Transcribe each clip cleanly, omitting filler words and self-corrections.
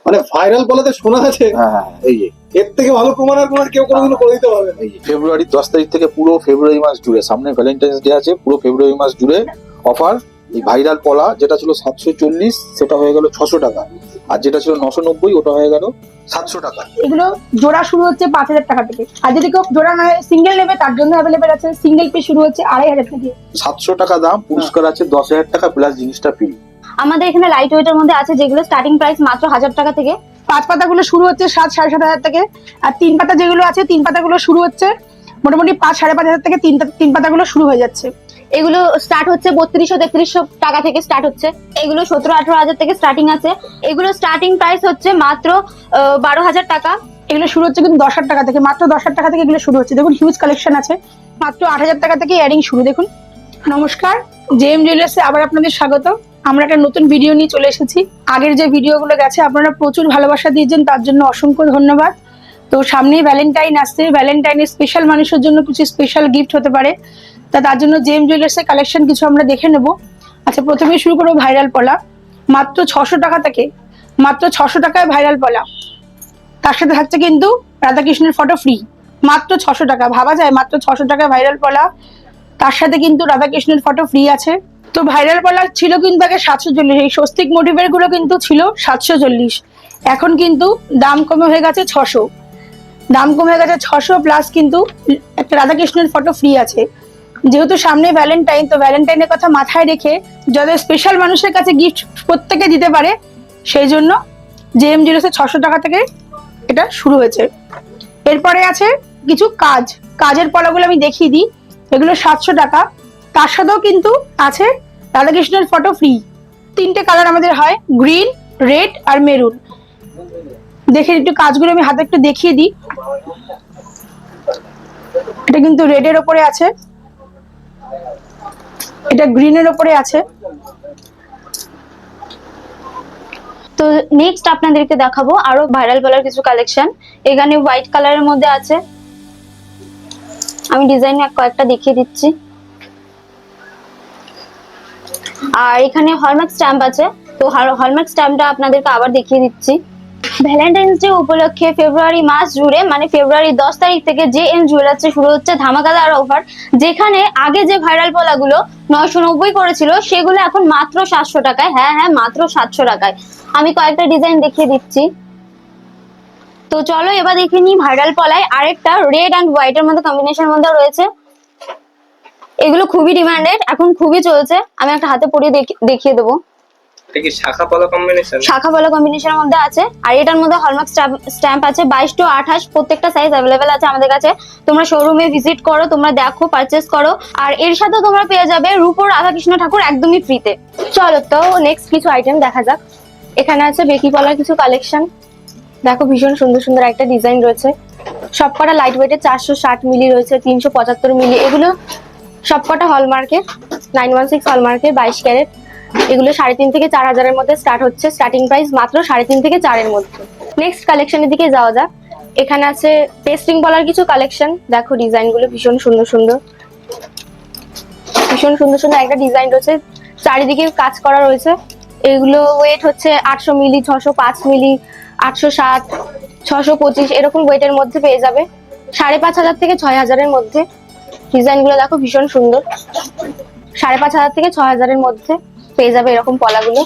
মানে ভাইরাল বলাতে শোনা আছে। হ্যাঁ, এই যে এর থেকে ভালো প্রমাণ আর কোনো কেউ কোনোদিনও করে দিতে পারবে না। এই যে ফেব্রুয়ারির 10 তারিখ থেকে পুরো ফেব্রুয়ারি মাস জুড়ে, সামনে ভ্যালেন্টাইন্স ডে আছে, পুরো ফেব্রুয়ারি মাস জুড়ে অফার। এই ভাইরাল পলা যেটা ছিল 740 সেটা হয়ে গেল 600 টাকা, আর যেটা ছিল 990 ওটা হয়ে গেল 700 টাকা। এগুলো জোড়া শুরু হচ্ছে 5000 টাকা থেকে, আর যদি কেউ জোড়া না সিঙ্গেল নেবে তার জন্য অ্যাভেলেবেল আছে। সিঙ্গেল পিস শুরু হচ্ছে 2500 থেকে। 700 টাকা দাম, পুরস্কার আছে 10,000 টাকা প্লাস জিনিসটা ফ্রি। আমাদের এখানে লাইট ওয়েটের মধ্যে আছে যেগুলো স্টার্টিং প্রাইস মাত্র 1000 টাকা থেকে। 5 পাতাগুলো শুরু হচ্ছে 7-7.5 থেকে, আর 3 পাতা যেগুলো আছে 3 পাতাগুলো শুরু হচ্ছে মোটামুটি 5-5.5 থেকে 3 পাতাগুলো শুরু হয়ে যাচ্ছে। এগুলো স্টার্ট হচ্ছে 3200-3300 টাকা থেকে স্টার্ট হচ্ছে। এগুলো 17-18 হাজার থেকে স্টার্টিং আছে। এগুলো স্টার্টিং প্রাইস হচ্ছে মাত্র 12,000 টাকা। এগুলো শুরু হচ্ছে কিন্তু 10,000 টাকা থেকে, মাত্র 10,000 টাকা থেকে এগুলো শুরু হচ্ছে। দেখুন হিউজ কালেকশন আছে, মাত্র 8,000 টাকা থেকে ইয়ারিং শুরু। দেখুন। নমস্কার, জেএম জুয়েলার্সে আবার আপনাদের স্বাগত। আমরা একটা নতুন ভিডিও নিয়ে চলে এসেছি। আগের যে ভিডিওগুলো গেছে আপনারা প্রচুর ভালোবাসা দিয়েছেন, তার জন্য অসংখ্য ধন্যবাদ। তো সামনেই ভ্যালেন্টাইন আসছে, ভ্যালেন্টাইনের স্পেশাল মানুষের জন্য কিছু স্পেশাল গিফট হতে পারে, তার জন্য জেএম জুয়েলার্সের কালেকশন কিছু আমরা দেখে নেব। আচ্ছা, প্রথমে শুরু করবো ভাইরাল পলা। মাত্র 600 টাকা থেকে, মাত্র 600 টাকায় ভাইরাল পলা। তার সাথে থাকছে কিন্তু রাধাকৃষ্ণের ফটো ফ্রি। মাত্র 600 টাকা, ভাবা যায় মাত্র 600 টাকায় ভাইরাল পলা, তার সাথে কিন্তু রাধাকৃষ্ণের ফটো ফ্রি আছে। তো ভাইরাল পলা ছিল কিন্তু আগে 740, এই স্বস্তিক মোটিভের গুলো কিন্তু ছিল 740। এখন কিন্তু দাম কমে হয়ে গেছে 600, দাম কমে গেছে 600 প্লাস কিন্তু একটা রাধাকৃষ্ণের ফটো ফ্রি আছে। যেহেতু সামনে ভ্যালেন্টাইন, তো ভ্যালেন্টাইনের কথা মাথায় রেখে যাদের স্পেশাল মানুষের কাছে গিফট প্রত্যেকে দিতে পারে, সেই জন্য জেএম জুয়েলার্সে 600 টাকা থেকে এটা শুরু হয়েছে। এরপরে আছে কিছু কাজের পলাগুলো আমি দেখিয়ে দিই। এগুলো 700 টাকা, তার সাথেও কিন্তু আছে রাধাকৃষ্ণের ফটো ফ্রি। 3টে কালার আমাদের হয়, গ্রিন, রেড আর মেরুন। দেখে একটু কাজগুলো আমি হাতে একটু দেখিয়ে দিই। এটা কিন্তু রেডের ওপরে আছে, এটা গ্রিনের ওপরে আছে। তো নেক্সট আপনাদেরকে দেখাবো আরো ভাইরাল পলার কিছু কালেকশন। এখানে হোয়াইট কালারের মধ্যে আছে, আমি ডিজাইন কয়েকটা দেখিয়ে দিচ্ছি। আর এখানে হলমার্ক স্ট্যাম্প আছে, তো হলমার্ক স্ট্যাম্পটা আপনাদেরকে আবার দেখিয়ে দিচ্ছি। ভ্যালেন্টাইন্স ডে উপলক্ষে ফেব্রুয়ারি মাস জুড়ে মানে ফেব্রুয়ারি 10 তারিখ থেকে জেএম জুয়েলার্সে শুরু হচ্ছে ধামাকাদার অফার। যেখানে আগে যে ভাইরাল পলাগুলো 990 করেছিল সেগুলো এখন মাত্র 700 টাকায়। হ্যাঁ, মাত্র 700 টাকায়। আমি কয়েকটা ডিজাইন দেখিয়ে দিচ্ছি। তো চলো এবার দেখে নিই ভাইরাল পলায় আরেকটা রেড অ্যান্ড হোয়াইট এর মধ্যে কম্বিনেশনের মধ্যে রয়েছে। এগুলো খুবই ডিমান্ডেড, এখন খুবই চলছে। আমি একটা হাতে পরিয়ে দেখিয়ে দেবো। এটা কি শাখা পলা কম্বিনেশন? শাখা পলা কম্বিনেশনের মধ্যে আছে, আর এটার মধ্যে হলমার্ক স্ট্যাম্প আছে। 22 to 28 প্রত্যেকটা সাইজ अवेलेबल আছে আমাদের কাছে। তোমরা শোরুমে ভিজিট করো, তোমরা দেখো, পারচেজ করো। আর এর সাথে তোমরা পেয়ে যাবে রূপোর রাধাকৃষ্ণ ঠাকুর একদমই ফ্রিতে। চলো তো নেক্সট কিছু আইটেম দেখা যাক। এখানে আছে বেকি পলার কিছু কালেকশন। দেখো ভীষণ সুন্দর সুন্দর একটা ডিজাইন রয়েছে। সবকটা লাইট ওয়েটের 460 মিলি রয়েছে, 375 মিলি। এগুলো সবকটা হলমার্কের 916 হলমার্কের 22 ক্যারেট। এগুলো 3.5 থেকে 4 হাজারের মধ্যে স্টার্ট হচ্ছে। স্টার্টিং প্রাইস মাত্র 3.5 থেকে 4 এর মধ্যে। নেক্সট কালেকশনের দিকে যাওয়া যাক। এখানে আছে পেস্টিং পলার কিছু কালেকশন। দেখো ডিজাইন গুলো ভীষণ সুন্দর সুন্দর, ভীষণ সুন্দর সুন্দর একটা ডিজাইন রয়েছে, চারিদিকে কাজ করা রয়েছে। এগুলো ওয়েট হচ্ছে 800 মিলি, 605 মিলি, 860, 625 এরকম ওয়েটের মধ্যে পেয়ে যাবে। 5,500 থেকে 6,000 মধ্যে। ডিজাইন গুলো দেখো ভীষণ সুন্দর। 5,500 থেকে 6,000 মধ্যে পেয়ে যাবে এরকম পলাগুলো,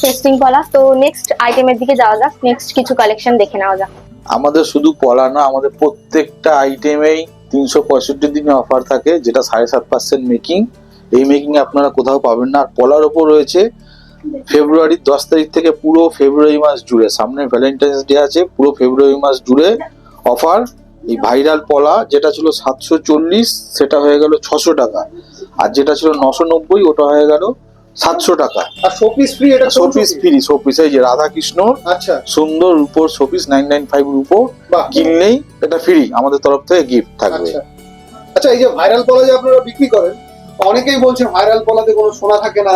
পেস্টিং পলা। তো নেক্সট আইটেমের দিকে যাওয়া যাক, নেক্সট কিছু কালেকশন দেখে নেওয়া যাক। আমাদের শুধু পলা না, আমাদের প্রত্যেকটা আইটেমেই 365 দিনে অফার থাকে, যেটা 7.5% মেকিং। এই মেকিং আপনারা কোথাও পাবেন না। আর পলার ওপর রয়েছে ফেব্রুয়ারির 10 তারিখ থেকে পুরো ফেব্রুয়ারি মাস জুড়ে, সামনে ভ্যালেন্টাইন্স ডে আছে, পুরো ফেব্রুয়ারি মাস জুড়ে অফার। এই ভাইরাল পলা যেটা ছিল 740 সেটা হয়ে গেল 600 টাকা, আর যেটা ছিল 990 ওটা হয়ে গেল 700 টাকা। আর শোপিস ফ্রি, এটা শোপিস ফ্রি। শোপিস এই যে রাধাকৃষ্ণ আচ্ছা সুন্দর রূপোর শোপিস 995 রূপো, বাহ। কিনলেই এটা ফ্রি, আমাদের তরফ থেকে গিফট থাকবে। আচ্ছা আচ্ছা, এই যে ভাইরাল পলা যে আপনারা বিক্রি করেন, অনেকেই বলছে ভাইরাল পলাতে কোনো সোনা থাকে না,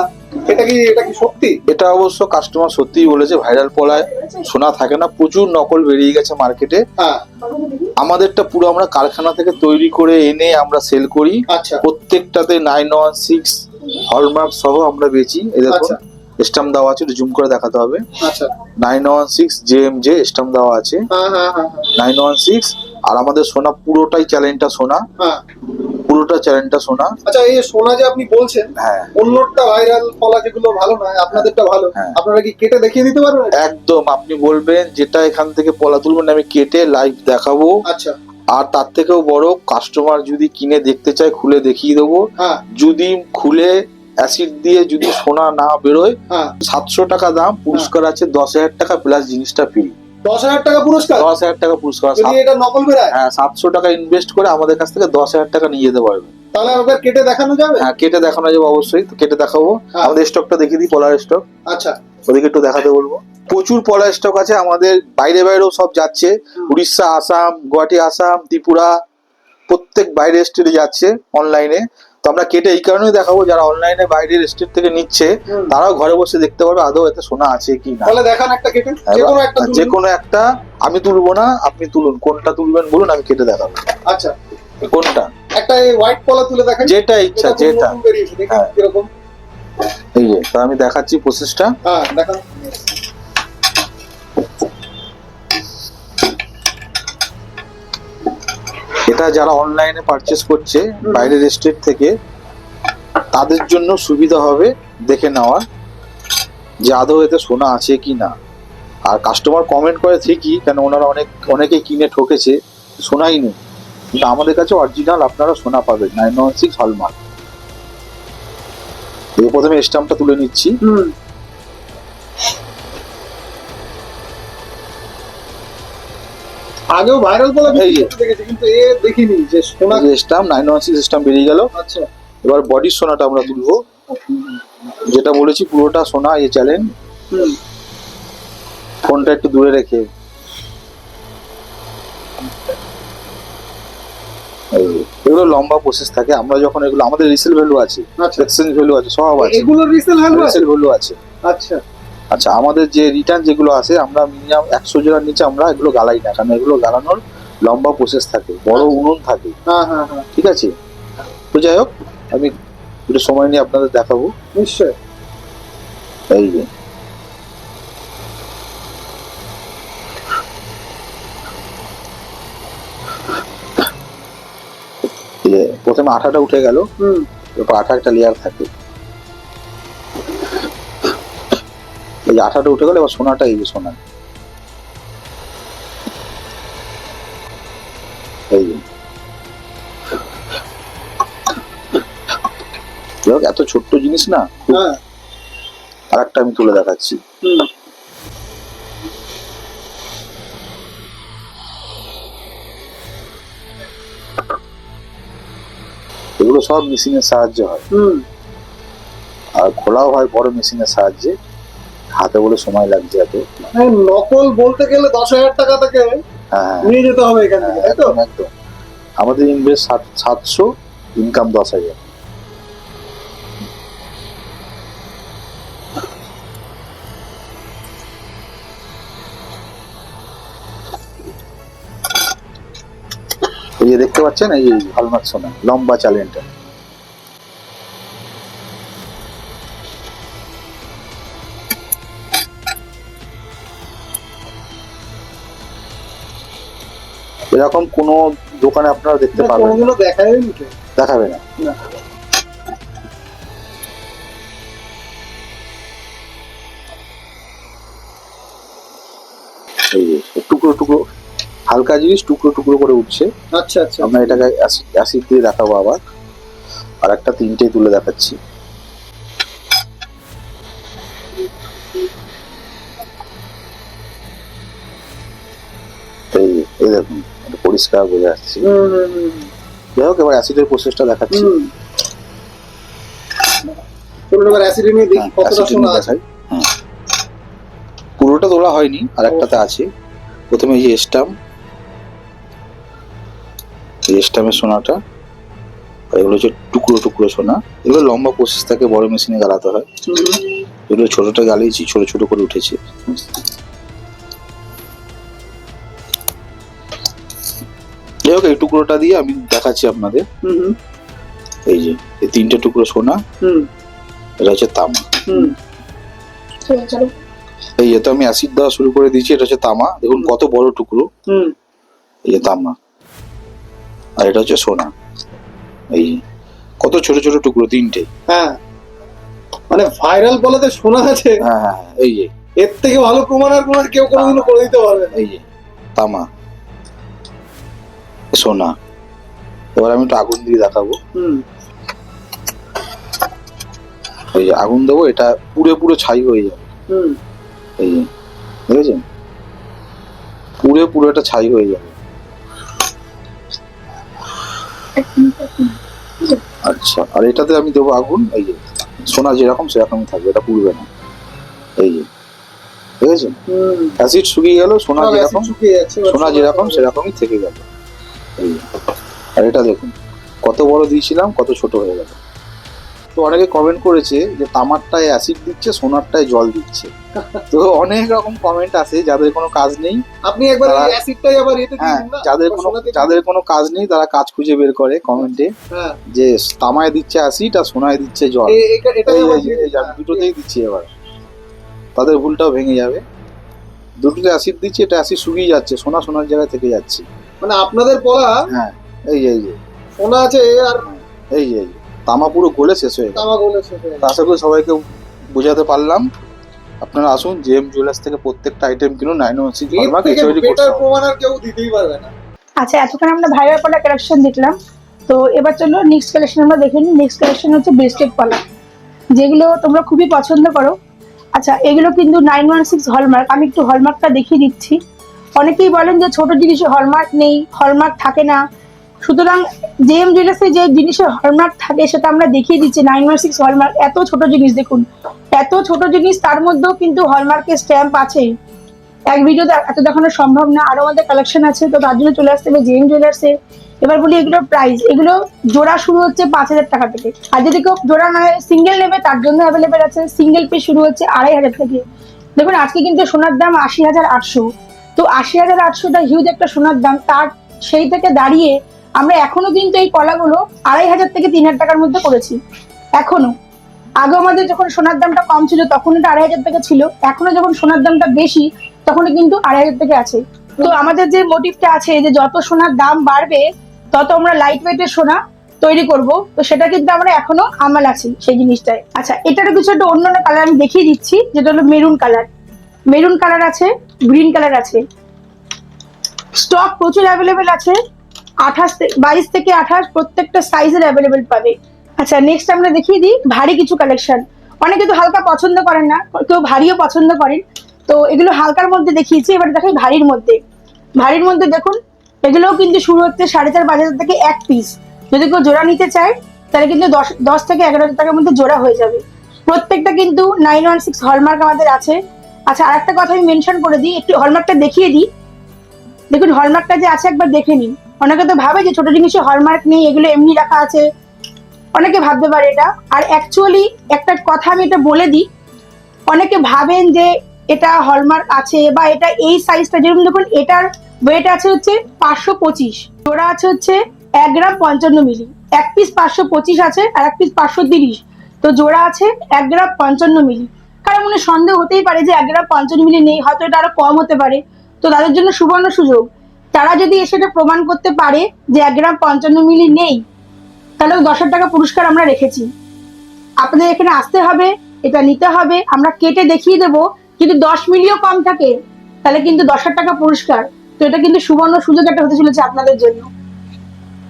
এটা কি সত্যি? এটা অবশ্য কাস্টমার সত্যিই বলেছে, ভাইরাল পলায় সোনা থাকে না। প্রচুর নকল বেরিয়ে গেছে মার্কেটে। হ্যাঁ, আমাদেরটা পুরো আমরা কারখানা থেকে তৈরি করে এনে আমরা সেল করি। আচ্ছা প্রত্যেকটাতে 916 হলমার্ক সহ আমরা বেচি। এই দেখুন, আচ্ছা। স্টাম্প দেওয়া আছে, একটু জুম করে দেখাতে হবে। আচ্ছা 916 JMJ স্টাম্প দেওয়া আছে, হ্যাঁ হ্যাঁ হ্যাঁ 916। আর আমাদের সোনা পুরোটাই চ্যালেঞ্জটা সোনা, হ্যাঁ। পুরোটা চ্যালেঞ্জটা সোনা। আচ্ছা এই সোনা যে আপনি বলছেন, হ্যাঁ অন্যটা ভাইরাল পলা যেগুলো ভালো নয়, আপনাদেরটা ভালো, হ্যাঁ। আপনারা কি কেটে দেখিয়ে দিতে পারবেন? একদম, আপনি বলবেন যেটা এখান থেকে পলা তুলবেন আমি কেটে লাইভ দেখাবো। আচ্ছা আর তার থেকেও বড়, কাস্টমার যদি কিনে দেখতে চায় খুলে দেখিয়ে দেবো। হ্যাঁ যদি খুলে অ্যাসিড দিয়ে যদি সোনা না বেরোয়, হ্যাঁ 700 টাকা দাম, পুরস্কার আছে 10,000 টাকা প্লাস জিনিসটা ফ্রি। 10,000 টাকা পুরস্কার? 10,000 টাকা পুরস্কার। যদি এটা নকল বেরায়? হ্যাঁ 700 টাকা ইনভেস্ট করে আমাদের কাছ থেকে 10,000 টাকা নিয়ে যেতে পারবেন। তাহলে আমাদের কেটে দেখানো যাবে? হ্যাঁ কেটে দেখানো যাবে, অবশ্যই তো কেটে দেখাবো। হ্যাঁ। আমাদের স্টকটা দেখিয়ে দিই, পলার স্টক। আচ্ছা ওদিকে একটু দেখাতে বলবো। প্রচুর পলার স্টক আছে আমাদের, বাইরে বাইরেও সব যাচ্ছে। উড়িষ্যা, আসাম, গুয়াহাটি, আসাম, ত্রিপুরা, প্রত্যেক বাইরের স্টেটে যাচ্ছে অনলাইনে। তো আমরা কেটে এই কারণেই দেখাবো, যারা অনলাইনে বাইরের স্টেট থেকে নিচ্ছে তারাও ঘরে বসে দেখতে পারবে আদৌ এতে সোনা আছে কি না। তাহলে দেখান একটা কেটে, যে কোনো একটা যে কোনো একটা। আমি তুলবো না, আপনি তুলুন, কোনটা তুলবেন বলুন, আমি কেটে দেখাবো। আচ্ছা কোনটা? একটা এই হোয়াইট পলা তুলে দেখেন, যেটা ইচ্ছা, এটা খুব যেটা। নতুন বেরিয়েছে, দেখুন হ্যাঁ। কিরকম। এই যে তো আমি দেখাচ্ছি প্রসেসটা। হ্যাঁ দেখান। এটা যারা অনলাইনে পারচেস করছে বাইরের স্টেট থেকে, তাদের জন্য সুবিধা হবে দেখে নেওয়ার যে আদৌ এতে সোনা আছে কি না। আর কাস্টমার কমেন্ট করে ঠিকই, কেন ওনারা অনেকেই কিনে ঠকেছে, সোনাই নেই। কিন্তু আমাদের কাছে অরিজিনাল আপনারা সোনা পাবেন, 916 হলমার্ক। এই প্রথমে স্ট্যাম্পটা তুলে নিচ্ছি। আগেও ভাইরাল পলা এই যে। দেখেছি, কিন্তু এ দেখিনি যে সোনা। স্ট্যাম্প 916 স্ট্যাম্প বেরিয়ে গেল। আচ্ছা এবার বডির সোনাটা আমরা তুলবো, যেটা বলেছি পুরোটা সোনা। এই চ্যালেঞ্জ, হুম ফোনটা একটু দূরে রেখে। এই যে, এগুলো লম্বা প্রসেস থাকে। আমরা যখন এগুলো, আমাদের রিসেল ভ্যালু আছে, আচ্ছা এক্সচেঞ্জ ভ্যালু আছে, সব আছে। এগুলো রিসেল ভ্যালু আছে? রিসেল ভ্যালু আছে। আচ্ছা আচ্ছা, আমাদের যে রিটার্ন যেগুলো আছে, আমরা মিনিমাম 100 জনের নিচে আমরা এগুলো গালাই না, কারণ এগুলো গালানোর লম্বা প্রসেস থাকে, বড় উনুন থাকে। হ্যাঁ হ্যাঁ হ্যাঁ ঠিক আছে, তো যাই হোক, আমি একটু সময় নিয়ে আপনাদের দেখাবো। নিশ্চয়। এই যে প্রথমে আঠাটা উঠে গেল, হুম এরপর আঠা একটা লেয়ার থাকে। এই যে আঠাটা উঠে গেল, এবার সোনাটা, এই যে সোনা, এই যে এত ছোট্ট জিনিস না। হ্যাঁ আর একটা আমি তুলে দেখাচ্ছি। হুম এগুলো সব মেশিনের সাহায্যে হয়, হুম আর খোলাও হয় বড় মেশিনের সাহায্যে। হাতে বলে সময় লাগছে এত। মানে নকল বলতে গেলে 10,000 টাকা থেকে হ্যাঁ নিয়ে যেতে হবে এখান থেকে, তাই তো? একদম একদম। আমাদের ইনভেস্ট 700, ইনকাম 10,000। এই যে দেখতে পাচ্ছেন, এই হলমার্ক সোনা, লম্বা চ্যালেঞ্জটা। এরকম কোন দোকানে আপনারা দেখতে না, পাবেন না, কোনোদিনও দেখাই নিতে। দেখাবে না। না। এই যে টুকরো টুকরো, হালকা জিনিস টুকরো টুকরো করে উঠছে। আচ্ছা আচ্ছা আমরা এটাকে অ্যাসিড দিয়ে দেখাবো আবার। আর একটা 3টে তুলে দেখাচ্ছি। এই দেখুন, এটা পরিষ্কার বোঝা যাচ্ছে। যাই হোক, এবার অ্যাসিডের প্রসেসটা দেখাচ্ছি। এবার অ্যাসিডে নিয়ে দেখি কতটা অ্যাসিডে সোনা নিয়ে আছে। দেখাই। পুরোটা তোলা হয়নি, আর একটাতে আছে। প্রথমে এই যে স্টাম্প, এই স্টাম্পের সোনাটা। আর এগুলো হচ্ছে টুকরো টুকরো সোনা। এগুলো লম্বা প্রসেস থাকে, বড় মেশিনে গালাতে হয়। এগুলো ছোটটা গালিয়েছি, ছোট ছোট করে উঠেছে। যাই হোক, এই টুকরোটা দিয়ে আমি দেখাচ্ছি আপনাদের। এই যে এই 3টে টুকরো সোনা, এটা হচ্ছে তামা। চলো এই যে তো আমি অ্যাসিড দেওয়া শুরু করে দিয়েছি। এটা হচ্ছে তামা, দেখুন কত বড় টুকরো। হুম। এই যে তামা, আর এটা হচ্ছে সোনা। এই যে কত ছোট ছোট টুকরো, তিনটে। হ্যাঁ, মানে ভাইরাল বলাতে শোনা আছে, হ্যাঁ হ্যাঁ, এই যে এর থেকে ভালো প্রমাণ আর কোনো কেউ কোনোদিনও করে দিতে পারবে না। এই যে তামা, সোনা। এবার আমি একটু আগুন দিয়ে দেখাবো। হুম। এই যে আগুন দেবো, এটা পুরো পুরো ছাই হয়ে যাবে। হুম। এই যে দেখেছেন, পুরো পুরো একটা ছাই হয়ে যাবে। আচ্ছা, আর এটাতে আমি দেবো আগুন। এই যে সোনা যেরকম সেরকমই থাকবে, এটা পুড়বে না। এই যে দেখেছেন, হুম। অ্যাসিড শুকিয়ে গেল, সোনা সব যেরকম acid শুকিয়ে যাচ্ছে, এবার সোনা যেরকম সেরকমই থেকে গেল। এই যে, আর এটা দেখুন কত বড় দিয়েছিলাম, কত ছোট হয়ে গেল। তো অনেকে কমেন্ট করেছে যে তামারটায় অ্যাসিড দিচ্ছে, সোনারটায় জল দিচ্ছে। তো অনেক রকম কমেন্ট আছে, যাদের কোনো কাজ নেই। আপনি একবার তারা- এই অ্যাসিডটাই আবার এতে দিয়ে হ্যাঁ, দিন না, যাদের আবার কোনো সোনাতে দিয়ে যাদের কোনো কাজ নেই তারা কাজ খুঁজে বের করে কমেন্টে হ্যাঁ, যে তামায় দিচ্ছে অ্যাসিড আর সোনায় দিচ্ছে জল। এটাই এই আবার যে- দিয়ে এই যে দিন। আমি দুটোতেই দিচ্ছি, এবার তাদের ভুলটাও ভেঙে যাবে। দুটোতে অ্যাসিড দিচ্ছি, এটা অ্যাসিড শুকিয়ে যাচ্ছে, সোনা সোনার জায়গায় থেকে যাচ্ছে। মানে আপনাদের পলা হ্যাঁ, এই যে এই যে সোনা আছে আর এই যে এই যে তামা পুরো গলে শেষ হয়ে গেল। তামা গোলে শেষে তা আশা করি সবাইকে বোঝাতে পারলাম। আপনারা আসুন জেএম জুয়েলার্স থেকে প্রত্যেকটা আইটেম কিনুন। 916 এর হলমার্ক থেকে HOD বেটার কোর্স। প্রমাণ আর কেউ দিতেই পারবে না। আচ্ছা, এতক্ষণ আমরা ভাইরাল পলা কালেকশন দেখলাম, তো এবার চলো নেক্সট কালেকশন আমরা দেখে নিই। নেক্সট কালেকশন হচ্ছে ব্রেসলেট পলা, যেগুলো তোমরা খুবই পছন্দ করো। আচ্ছা, এগুলো কিন্তু 916 হলমার্ক। আমি একটু হলমার্কটা দেখিয়ে দিচ্ছি। অনেকেই বলেন যে ছোট জিনিসে হলমার্ক নেই, হলমার্ক থাকে না। সুতরাং জেএম জুয়েলার্সে যে জিনিসে হলমার্ক থাকে সেটা আমরা দেখিয়ে দিচ্ছি। 916 হলমার্ক, এত ছোট জিনিস দেখুন, এত ছোট জিনিস, তার মধ্যেও কিন্তু হলমার্কের স্ট্যাম্প আছে। এক ভিডিওতে এত দেখানো সম্ভব না, আরো আমাদের কালেকশন আছে, তো তার জন্য চলে আসতে হবে জেএম জুয়েলার্সে। এবার বলি এগুলোর প্রাইস। এগুলো জোড়া শুরু হচ্ছে 5000 টাকা থেকে, আর যদি কেউ জোড়া নয় সিঙ্গেল নেবে তার জন্য অ্যাভেলেবেল আছে। সিঙ্গেল পিস শুরু হচ্ছে 2500 থেকে। দেখুন আজকে কিন্তু সোনার দাম 80,800, তো 80,800টা হিউজ একটা সোনার দাম। তার সেই থেকে দাঁড়িয়ে আমরা এখনো কিন্তু এই কলাগুলো 2500 থেকে 3000 টাকার মধ্যে করেছি এখনো। আগে আমাদের যখন সোনার দামটা কম ছিল তখন এটা 2500 টাকা ছিল, এখনো যখন সোনার দামটা বেশি তখনও কিন্তু 2500 থেকে আছে। তো আমাদের যে মোটিভটা আছে যে যত সোনার দাম বাড়বে তত আমরা লাইট ওয়েটের সোনা তৈরি করব, তো সেটা কিন্তু আমরা এখনো আমাল আছি সেই জিনিসটায়। আচ্ছা, এটারও কিছু একটা অন্য কালার আমি দেখিয়ে দিচ্ছি, যেটা হলো মেরুন কালার। মেরুন কালার আছে, গ্রিন কালার আছে, স্টক প্রচুর অ্যাভেলেবেল আছে। 22 থেকে 28 প্রত্যেকটা সাইজের অ্যাভেলেবেল পাবে। আচ্ছা, নেক্সট আমরা দেখিয়ে দিই ভারী কিছু কালেকশন। অনেকে তো হালকা পছন্দ করেন না, কেউ ভারীও পছন্দ করেন, তো এগুলো হালকার মধ্যে দেখিয়েছি। এবার দেখাই ভারীর মধ্যে। ভারীর মধ্যে দেখুন এগুলোও কিন্তু শুরু হচ্ছে 5,500 থেকে এক পিস। যদি কেউ জোড়া নিতে চায় তাহলে কিন্তু 10 থেকে 11,000 টাকার মধ্যে জোড়া হয়ে যাবে। প্রত্যেকটা কিন্তু 916 হলমার্ক আমাদের আছে। আচ্ছা, আর একটা কথা আমি মেনশন করে দিই, একটু হলমার্কটা দেখিয়ে দিই। দেখুন হলমার্কটা যে আছে একবার দেখে নিন। অনেকে তো ভাবে যে ছোট জিনিসে হলমার্ক নেই, এগুলো এমনি রাখা আছে, অনেকে ভাবতে পারে এটা। আর অ্যাকচুয়ালি একটা কথা আমি এটা বলে দিই, অনেকে ভাবেন যে এটা হলমার্ক আছে বা এটা এই সাইজটা, যেরকম দেখুন এটার ওয়েট আছে হচ্ছে 525, জোড়া আছে হচ্ছে 1 গ্রাম 55 মিলি। এক পিস 525 আছে আর এক পিস 530, তো জোড়া আছে 1 গ্রাম 55 মিলি। কারণ মনে সন্দেহ হতেই পারে যে 1 গ্রাম 55 মিলি নেই, হয়তো এটা আরো কম হতে পারে। তো তাদের জন্য সুবর্ণ সুযোগ, তারা যদি এসে এটা প্রমাণ করতে পারে যে 1 গ্রাম 55 মিলি নেই, তাহলে 10,000 টাকা পুরস্কার আমরা রেখেছি। আপনাদের এখানে আসতে হবে, এটা নিতে হবে, আমরা কেটে দেখিয়ে দেবো। যদি 10 মিলিও কম থাকে তাহলে কিন্তু 10,000 টাকা পুরস্কার। তো এটা কিন্তু সুবর্ণ সুযোগ একটা হতে চলেছে আপনাদের জন্য।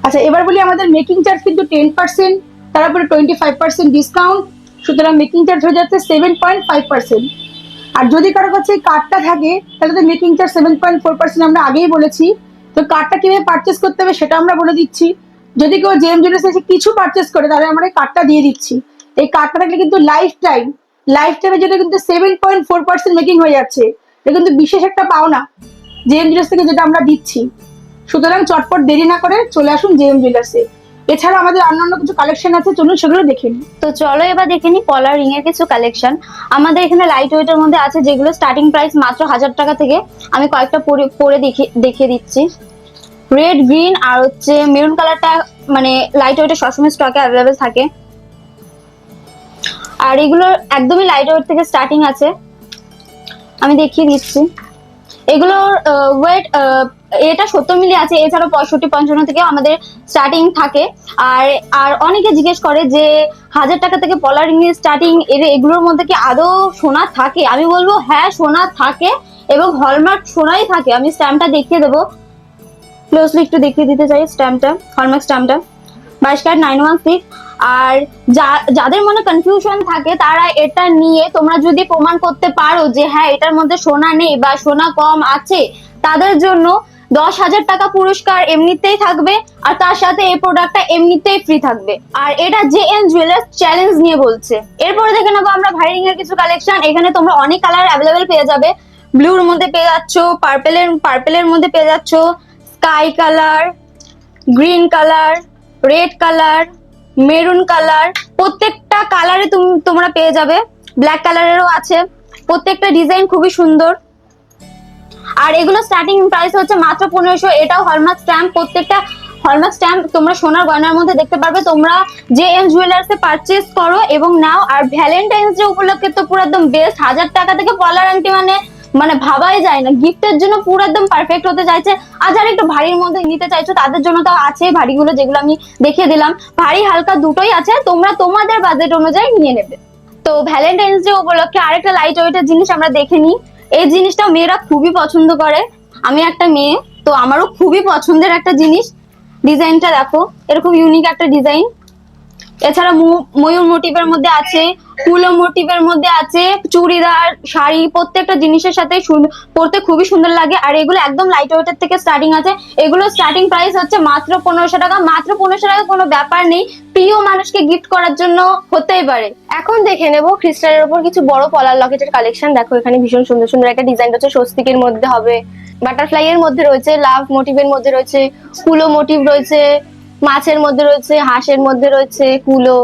আচ্ছা, এবার বলি আমাদের মেকিং চার্জ কিন্তু 10%, তারপরে 25% ডিসকাউন্ট, সুতরাং মেকিং চার্জ হয়ে যাচ্ছে 7.5%। আর যদি কারো কাছে কার্ডটা থাকে তাহলে তো মেকিং চার্জ 7.4% আমরা আগেই বলেছি। তো কার্ডটা কিভাবে পারচেস করতে হবে সেটা আমরা বলে দিচ্ছি। যদি কেউ জেএম জুয়েলার্স এসে কিছু পারচেস করে তাহলে আমরা এই কার্ডটা দিয়ে দিচ্ছি। এই কার্ডটা থাকলে কিন্তু লাইফ টাইমের জন্য কিন্তু 7.4% মেকিং হয়ে যাচ্ছে। এটা কিন্তু বিশেষ একটা পাওনা জেএম জুয়েলার্স থেকে যেটা আমরা দিচ্ছি। সুতরাং চটপট দেরি না করে চলে আসুন জেএম জুয়েলার্সে। এছাড়া আমাদের অন্যান্য কিছু কালেকশন আছে, চলুন সেগুলো দেখে নিই। তো চলো এবার দেখে নি পলার রিং এর কিছু কালেকশন। আমাদের এখানে লাইট ওয়েটের মধ্যে আছে, যেগুলো স্টার্টিং প্রাইস মাত্র 1000 টাকা থেকে। আমি কয়েকটা পরে দেখিয়ে দিচ্ছি। রেড, গ্রিন আর হচ্ছে মেরুন কালারটা মানে লাইট ওয়েটে সবসময় স্টকে অ্যাভেলেবেল থাকে। আর এগুলো একদমই লাইট ওয়েট থেকে স্টার্টিং আছে, আমি দেখিয়ে দিচ্ছি। এগুলোর ওয়েট এটা 70 মিলি আছে, এছাড়াও 65-55 থেকে আমাদের স্টার্টিং থাকে। আর আর অনেকে জিজ্ঞেস করে যে 1000 টাকা থেকে পলা রিং এর স্টার্টিং, এগুলোর মধ্যে কি আদৌ সোনা থাকে? আমি বলবো হ্যাঁ, সোনা থাকে এবং হলমার্ক সোনাই থাকে। আমি স্ট্যাম্পটা দেখিয়ে দেবো, ক্লোজলি একটু দেখিয়ে দিতে চাই স্ট্যাম্পটা, হলমার্ক স্ট্যাম্পটা 22 ক্যারেট 916। আর যাদের মনে কনফিউশন থাকে তারা এটা নিয়ে তোমরা যদি প্রমাণ করতে পারো যে হ্যাঁ এটার মধ্যে সোনা নেই বা সোনা কম আছে, তাদের জন্য 10,000 টাকা পুরস্কার এমনিতেই থাকবে, আর তার সাথে এই প্রোডাক্টটা এমনিতেই ফ্রি থাকবে। আর এটা জেএম জুয়েলার্স চ্যালেঞ্জ নিয়ে বলছে। এরপরে দেখে নেবো আমরা ভাইরিং এর কিছু কালেকশন। এখানে তোমরা অনেক কালার অ্যাভেলেবেল পেয়ে যাবে। ব্লুর মধ্যে পেয়ে যাচ্ছ, পার্পেলের মধ্যে পেয়ে যাচ্ছ, sky colour, green colour, red colour, maroon colour, প্রত্যেকটা কালারে তোমরা পেয়ে যাবে। ব্ল্যাক কালারেরও আছে। প্রত্যেকটা ডিজাইন খুবই সুন্দর। আর এগুলো স্টার্টিং প্রাইস হচ্ছে মাত্র 1500। এটাও হলমার্ক স্ট্যাম্প, প্রত্যেকটা হলমার্ক স্ট্যাম্প তোমরা সোনার গয়নার মধ্যে দেখতে পারবে। তোমরা জেএম জুয়েলার্সে পারচেজ করো এবং নাও। আর ভ্যালেন্টাইন্স ডে উপলক্ষে তো পুরো একদম বেস্ট, 1000 টাকা থেকে পলার আংটি মানে ভাবাই যায় না। গিফটের জন্য পুরো একদম পারফেক্ট হতে চাইছে। আর যারা একটু ভারীর মধ্যে নিতে চাইছো তাদের জন্য তো আছে ভারীগুলো, যেগুলো আমি দেখিয়ে দিলাম। ভারী হালকা দুটোই আছে, তোমরা তোমাদের বাজেট অনুযায়ী নিয়ে নেবে। তো ভ্যালেন্টাইন্স ডে উপলক্ষে আরেকটা লাইট ওয়েটের জিনিস আমরা দেখে নিই। এই জিনিসটা মেয়েরা খুবই পছন্দ করে। আমি একটা মেয়ে, তো আমারও খুবই পছন্দের একটা জিনিস। ডিজাইনটা দেখো, এরকম ইউনিক একটা ডিজাইন। এছাড়া ময়ূর মোটিভের মধ্যে আছে, কুলো মোটিভের মধ্যে আছে, চুড়িদার, শাড়ি, প্রত্যেকটা জিনিসের সাথে পরতে খুবই সুন্দর লাগে। আর এগুলো একদম লাইট ওয়েটের থেকে স্টার্টিং আছে। এগুলো স্টার্টিং প্রাইস হচ্ছে মাত্র 1500 টাকা। মাত্র 1500 টাকা কোনো ব্যাপার নেই, প্রিয় মানুষকে গিফট করার জন্য হতেই পারে। এখন দেখে নেবো ক্রিস্টালের উপর কিছু বড় পলার লকেটের কালেকশন। দেখো এখানে ভীষণ সুন্দর সুন্দর একটা ডিজাইন রয়েছে। স্বস্তিকের মধ্যে হবে, বাটারফ্লাই এর মধ্যে রয়েছে, লাভ মোটিভের মধ্যে রয়েছে, কুলো মোটিভ রয়েছে, মাছের মধ্যে রয়েছে, হাঁসের মধ্যে রয়েছে, কুলো,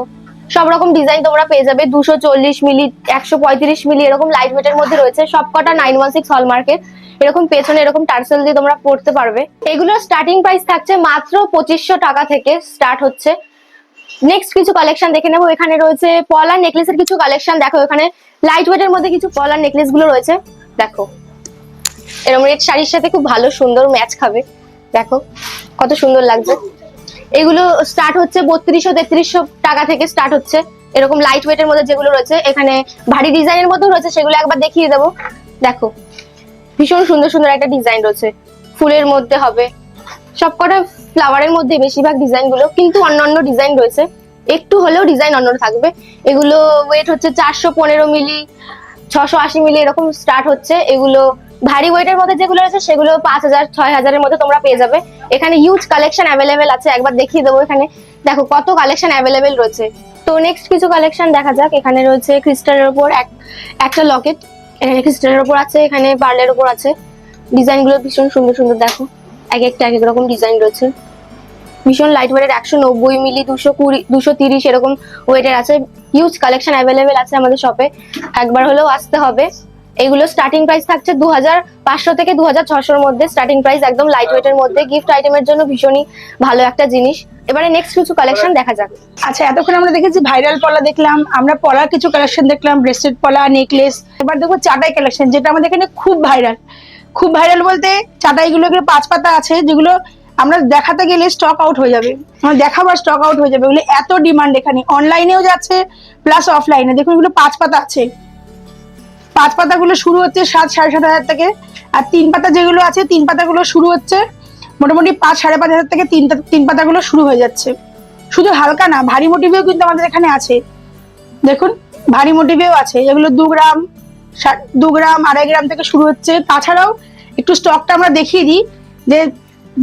সব রকম ডিজাইন তোমরা পেয়ে যাবে। 240 মিলি, 135 মিলি এরকম লাইট ওয়েটের মধ্যে রয়েছে। সবকটা 916 হলমার্কের। এরকম পেছনে এরকম টার্সেল দিয়ে তোমরা পড়তে পারবে। এগুলোর স্টার্টিং প্রাইস থাকছে মাত্র 2500 টাকা থেকে স্টার্ট হচ্ছে। নেক্সট কিছু কালেকশন দেখে নেবো। এখানে রয়েছে পলার নেকলেসের কিছু কালেকশন। দেখো এখানে লাইট ওয়েটের মধ্যে কিছু পলার নেকলেস গুলো রয়েছে। দেখো এরকম রেড শাড়ির সাথে খুব ভালো সুন্দর ম্যাচ খাবে। দেখো কত সুন্দর লাগছে। এগুলো স্টার্ট হচ্ছে 3200-3300 টাকা থেকে স্টার্ট হচ্ছে। এরকম লাইট ওয়েটের মধ্যে যেগুলো রয়েছে, এখানে ভারী ডিজাইনের মধ্যে রয়েছে, সেগুলো একবার দেখিয়ে দেবো। দেখো ভীষণ সুন্দর সুন্দর একটা ডিজাইন রয়েছে, ফুলের মধ্যে হবে। সবকটা ফ্লাওয়ারের মধ্যে বেশিরভাগ ডিজাইন গুলো, কিন্তু অন্যান্য ডিজাইন রয়েছে, একটু হলেও ডিজাইন অন্য থাকবে। এগুলো ওয়েট হচ্ছে 415 মিলি, 680 মিলি এরকম স্টার্ট হচ্ছে। এগুলো ভারী ওয়েটের মধ্যে যেগুলো রয়েছে সেগুলো 5000-6000 এর মধ্যে তোমরা পেয়ে যাবে। এখানে হিউজ কালেকশন অ্যাভেলেবেল আছে, একবার দেখিয়ে দেবো। এখানে দেখো কত কালেকশন অ্যাভেলেবেল রয়েছে। তো নেক্সট কিছু কালেকশন দেখা যাক। এখানে রয়েছে ক্রিস্টালের উপর একটা লকেট, এখানে ক্রিস্টালের উপর আছে, এখানে পার্লের উপর আছে। ডিজাইন গুলো ভীষণ সুন্দর সুন্দর। দেখো এক একটা এক এক রকম ডিজাইন রয়েছে। ভীষণ লাইট ওয়েটের 190 মিলি, 220, 230 এরকম ওয়েটের আছে। হিউজ কালেকশন অ্যাভেলেবেল আছে আমাদের শপে, একবার হলেও আসতে হবে। এগুলো স্টার্টিং প্রাইস থাকছে 2500 থেকে 2600 মধ্যে স্টার্টিং প্রাইস, একদম লাইট ওয়েটের মধ্যে। গিফট আইটেমের জন্য ভীষণই ভালো একটা জিনিস। এবারে নেক্সট কিছু কালেকশন দেখা যাক। আচ্ছা, এতক্ষণ আমরা দেখেছি ভাইরাল পলা দেখলাম, আমরা পলার কিছু কালেকশন দেখলাম, ব্রেসলেট পলা, নেকলেস। এবার দেখবো চাটাই কালেকশন, যেটা আমাদের এখানে খুব ভাইরাল। খুব ভাইরাল বলতে চাটাইগুলো 5 পাতা আছে, যেগুলো আমরা দেখাতে গেলে স্টক আউট হয়ে যাবে, মানে দেখাবার স্টক আউট হয়ে যাবে। এগুলো এত ডিমান্ড, এখানে অনলাইনেও যাচ্ছে প্লাস অফলাইনে। দেখুন এগুলো 5 পাতা আছে। 5 পাতাগুলো শুরু হচ্ছে 7-7,500 থেকে। আর 3 পাতা যেগুলো আছে, 3 পাতাগুলো শুরু হচ্ছে মোটামুটি 5-5,500 থেকে। 3 পাতাগুলো শুরু হয়ে যাচ্ছে। শুধু হালকা না, ভারী মোটিভেও কিন্তু আমাদের এখানে আছে। দেখুন ভারী মোটিভেও আছে। এগুলো 2 গ্রাম, 2 গ্রাম, 2.5 গ্রাম থেকে শুরু হচ্ছে। তাছাড়াও একটু স্টকটা আমরা দেখিয়ে দিই যে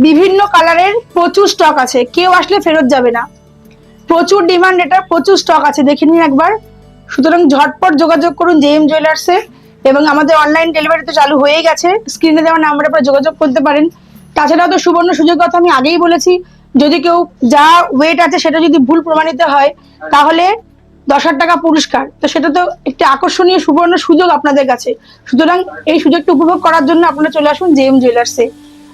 বিভিন্ন কালারের প্রচুর স্টক আছে, কেউ আসলে ফেরত যাবে না। প্রচুর ডিমান্ড, এটা প্রচুর স্টক আছে, দেখে নিন একবার। সুতরাং ঝটপট যোগাযোগ করুন জেএম জুয়েলার্সে, এবং আমাদের অনলাইন ডেলিভারি তো চালু হয়েই গেছে। স্ক্রিনে দেওয়া নাম্বারে আপনারা যোগাযোগ করতে পারেন। তাছাড়াও তো সুবর্ণ সুযোগ কথা আমি আগেই বলেছি, যদি কেউ যা ওয়েট আছে সেটা যদি ভুল প্রমাণিত হয় তাহলে 10,000 টাকা পুরস্কার। তো সেটা তো একটি আকর্ষণীয় সুবর্ণ সুযোগ আপনাদের কাছে। সুতরাং এই সুযোগটা উপভোগ করার জন্য আপনারা চলে আসুন জেএম জুয়েলার্সে।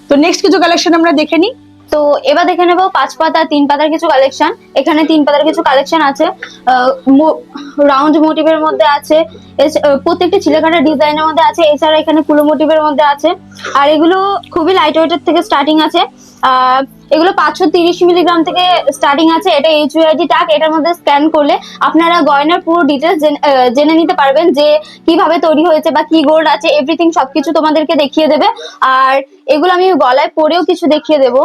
তো নেক্সট কিছু কালেকশন আমরা দেখে নিই। তো এবার দেখে নেবো 5 পাতা 3 পাতার কিছু কালেকশন। এখানে 3 পাতার কিছু কালেকশন আছে, রাউন্ড মোটিভের মধ্যে আছে, প্রত্যেকটি ছিলেকাটা ডিজাইনের মধ্যে আছে, এছাড়া এখানে কুলো মোটিভের মধ্যে আছে। আর এগুলো খুবই লাইট ওয়েটের থেকে স্টার্টিং আছে। এগুলো 530 মিলিগ্রাম থেকে স্টার্টিং আছে। এটা HUID ট্যাগ, এটার মধ্যে স্ক্যান করলে আপনারা গয়নার পুরো ডিটেলস জেনে নিতে পারবেন যে কিভাবে তৈরি হয়েছে বা কি গোল্ড আছে, এভরিথিং সবকিছু তোমাদেরকে দেখিয়ে দেবে। আর এগুলো আমি গলায় পরেও কিছু দেখিয়ে দেবো।